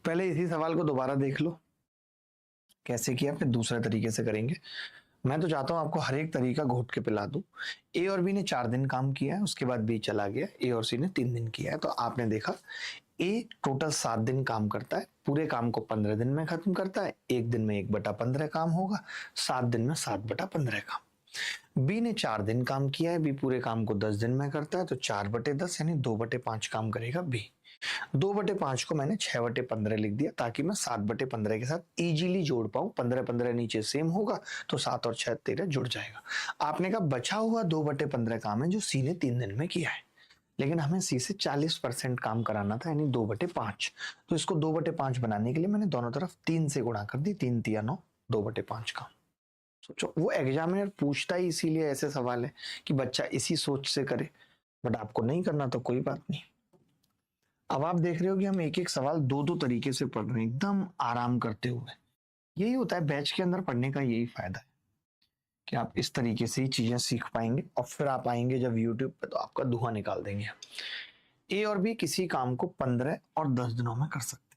पहले इसी सवाल को दोबारा देख लो कैसे किया, फिर दूसरे तरीके से करेंगे। मैं तो चाहता हूं आपको हर एक तरीका घोट के पिला दूं। ए और बी ने 4 दिन काम किया है, उसके बाद बी चला गया, ए और सी ने 3 दिन किया है। तो आपने देखा ए टोटल 7 दिन काम करता है, पूरे काम को 15 दिन में खत्म करता है। एक दिन में 1/15 काम होगा, 7 दिन में 7/15 काम। बी ने 4 दिन काम किया है, बी पूरे काम को 10 दिन में करता है, तो 4/10 यानी 2/5 काम करेगा बी। 2/5 को मैंने 6/15 लिख दिया ताकि मैं 7/15 के साथ इजीली जोड़ पाऊं। 15 नीचे सेम होगा तो 7 और 6 13 जुड़ जाएगा। आपने कहा बचा हुआ 2/15 काम है जो सी ने 3 दिन में किया है, लेकिन हमें सी से 40% काम कराना था, यानी 2/5। तो इसको 2/5 बनाने के लिए मैंने दोनों तरफ 3 से गुणा कर दी। 3 तिया 9, 2/5 का। सोचो, वो एग्जामिनर पूछता ही इसीलिए ऐसे सवाल है कि बच्चा इसी सोच से करे, बट आपको नहीं करना तो कोई बात नहीं। अब आप देख रहे हो कि हम एक एक सवाल दो दो तरीके से पढ़ रहे हैं, एकदम आराम करते हुए। यही होता है बैच के अंदर पढ़ने का, यही फायदा है कि आप इस तरीके से ही चीजें सीख पाएंगे और फिर आप आएंगे जब यूट्यूब पे तो आपका धुआं निकाल देंगे। ए और बी किसी काम को 15 और 10 दिनों में कर सकते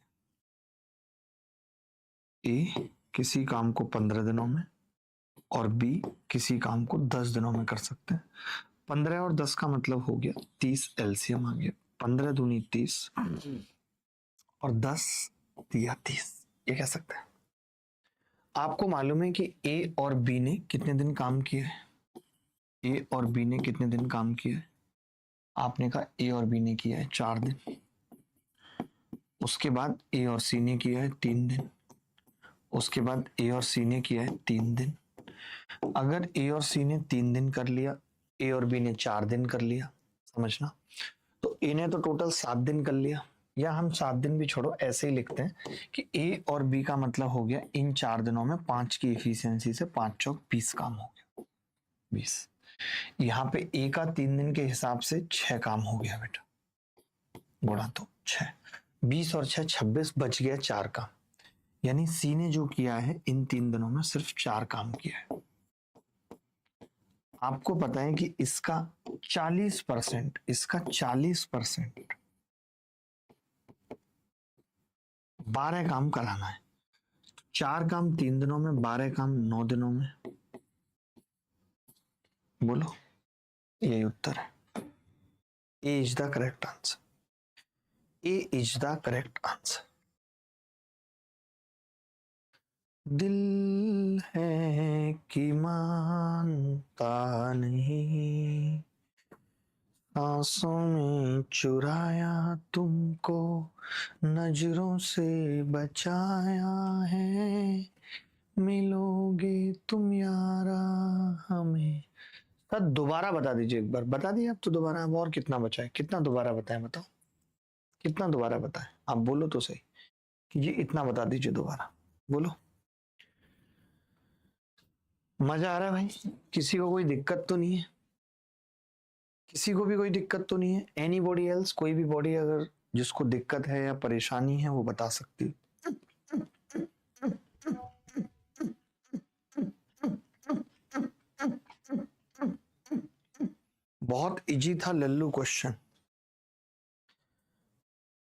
हैं। ए किसी काम को 15 दिनों में और बी किसी काम को 10 दिनों में कर सकते हैं। 15 और 10 का मतलब हो गया 30, एलसीएम आ गया। 15 दूनी 30 और 10 दिया 30, ये कह सकते हैं। आपको मालूम है कि ए और बी ने कितने दिन काम किया है? ए और बी ने कितने दिन काम किया है? आपने कहा ए और बी ने किया है 4 दिन। उसके बाद ए और सी ने किया है 3 दिन। उसके बाद ए और सी ने किया है 3 दिन। अगर ए और सी ने 3 दिन कर लिया, ए और बी ने 4 दिन कर लिया, समझना, तो ए ने तो टोटल 7 दिन कर लिया। या हम 7 दिन भी छोड़ो, ऐसे ही लिखते हैं कि ए और बी का मतलब हो गया इन 4 दिनों में 5 की एफिशिएंसी से 5 चौक 20 काम हो गया, 20। यहाँ पे ए का 3 दिन के हिसाब से 6 काम हो गया बेटा, गुणा तो 6, 20 और 6 26, बच गया 4 काम। यानी सी ने जो किया है इन 3 दिनों में सिर्फ 4 काम किया है। आपको पता है कि इसका 40%, इसका 40% 12 काम कराना है। 4 काम 3 दिनों में, 12 काम 9 दिनों में। बोलो, यही उत्तर है। A is the correct answer. A is the correct answer. दिल है कि मानता नहीं, सांसों में चुराया तुमको, नजरों से बचाया है, मिलोगे तुम यारा हमें। सर दोबारा बता दीजिए एक बार। बता दिए आप तो दोबारा। अब और कितना बचा है? कितना दोबारा बताएं, बताओ कितना दोबारा बताएं। आप बोलो तो सही कि ये इतना बता दीजिए दोबारा, बोलो। मजा आ रहा है भाई? किसी को कोई दिक्कत तो नहीं है? किसी को भी कोई दिक्कत तो नहीं है? एनी बॉडी एल्स, कोई भी बॉडी अगर जिसको दिक्कत है या परेशानी है वो बता सकती है। बहुत इजी था लल्लू क्वेश्चन।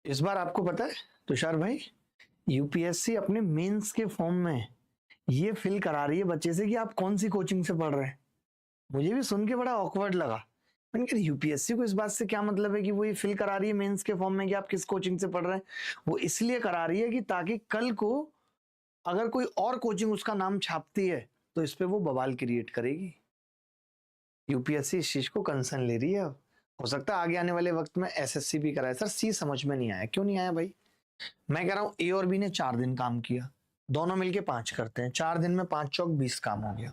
इस बार आपको पता है तुषार भाई, यूपीएससी अपने मेंस के फॉर्म में ये फिल करा रही है बच्चे से कि आप कौन सी कोचिंग से पढ़ रहे हैं। मुझे भी सुन के बड़ा ऑकवर्ड लगा। मैंने कहा यूपीएससी को इस बात से क्या मतलब है कि वो ये फिल करा रही है मेंस के फॉर्म में कि आप किस कोचिंग से पढ़ रहे हैं। वो इसलिए करा रही है कि ताकि कल को अगर कोई और कोचिंग उसका नाम छापती है तो इस पे वो बवाल क्रिएट करेगी। यूपीएससी इस चीज को कंसर्न ले रही है। हो सकता है आगे आने वाले वक्त में एसएससी भी कराए। सर सी समझ में नहीं आया। क्यों नहीं आया भाई? मैं कह रहा हूं ए और बी ने 4 दिन काम किया, दोनों मिलके 5 करते हैं। 4 दिन में 5 चौक 20 काम हो गया।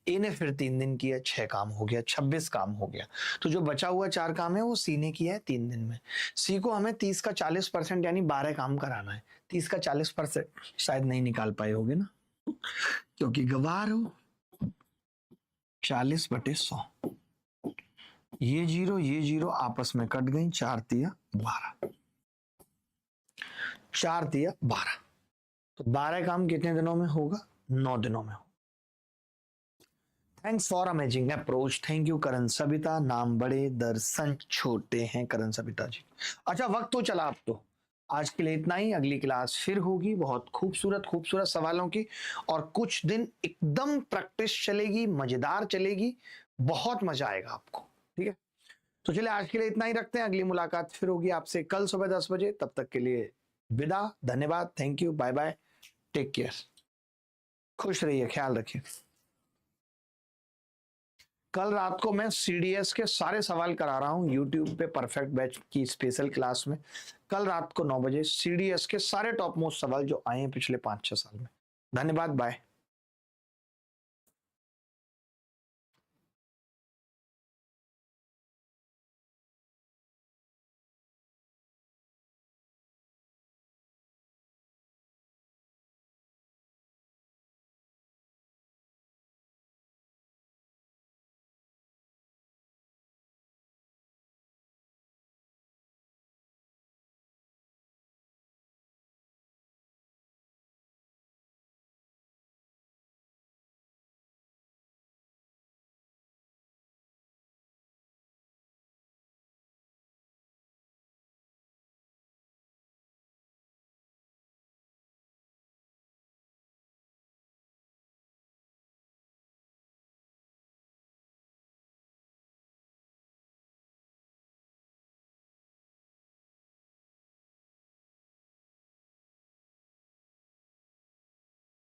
ए ने फिर 3 दिन किया, 6 काम हो गया, 26 काम हो गया। तो जो बचा हुआ 4 काम है वो सी ने किया है 3 दिन में। सी को हमें 30 का 40% यानी 12 काम कराना है। 30 का 40% शायद नहीं निकाल पाए होगे ना, क्योंकि गवार हो। 40/100, ये जीरो आपस में कट गई। 4 तिया 12, 4 तिया 12। तो 12 काम कितने दिनों में होगा? 9 दिनों में। Thanks for amazing approach. Thank you Karan Sabita. नाम बड़े दर्शन छोटे हैं करण सबिता जी। अच्छा वक्त तो चला अब तो। आज के लिए इतना ही। अगली क्लास फिर होगी बहुत खूबसूरत खूबसूरत सवालों की, और कुछ दिन एकदम प्रैक्टिस चलेगी, मजेदार चलेगी, बहुत मजा आएगा आपको। ठीक है, तो चलिए आज के लिए इतना ही रखते हैं। अगली मुलाकात फिर होगी आपसे कल सुबह 10 बजे। तब तक के लिए विदा, धन्यवाद, thank you, bye bye, take care, खुश रहिए, ख्याल रखिए। कल रात को मैं सीडीएस के सारे सवाल करा रहा हूँ यूट्यूब पे परफेक्ट बैच की स्पेशल क्लास में। कल रात को 9 बजे सीडीएस के सारे टॉप मोस्ट सवाल जो आए हैं पिछले 5-6 साल में। धन्यवाद, बाय।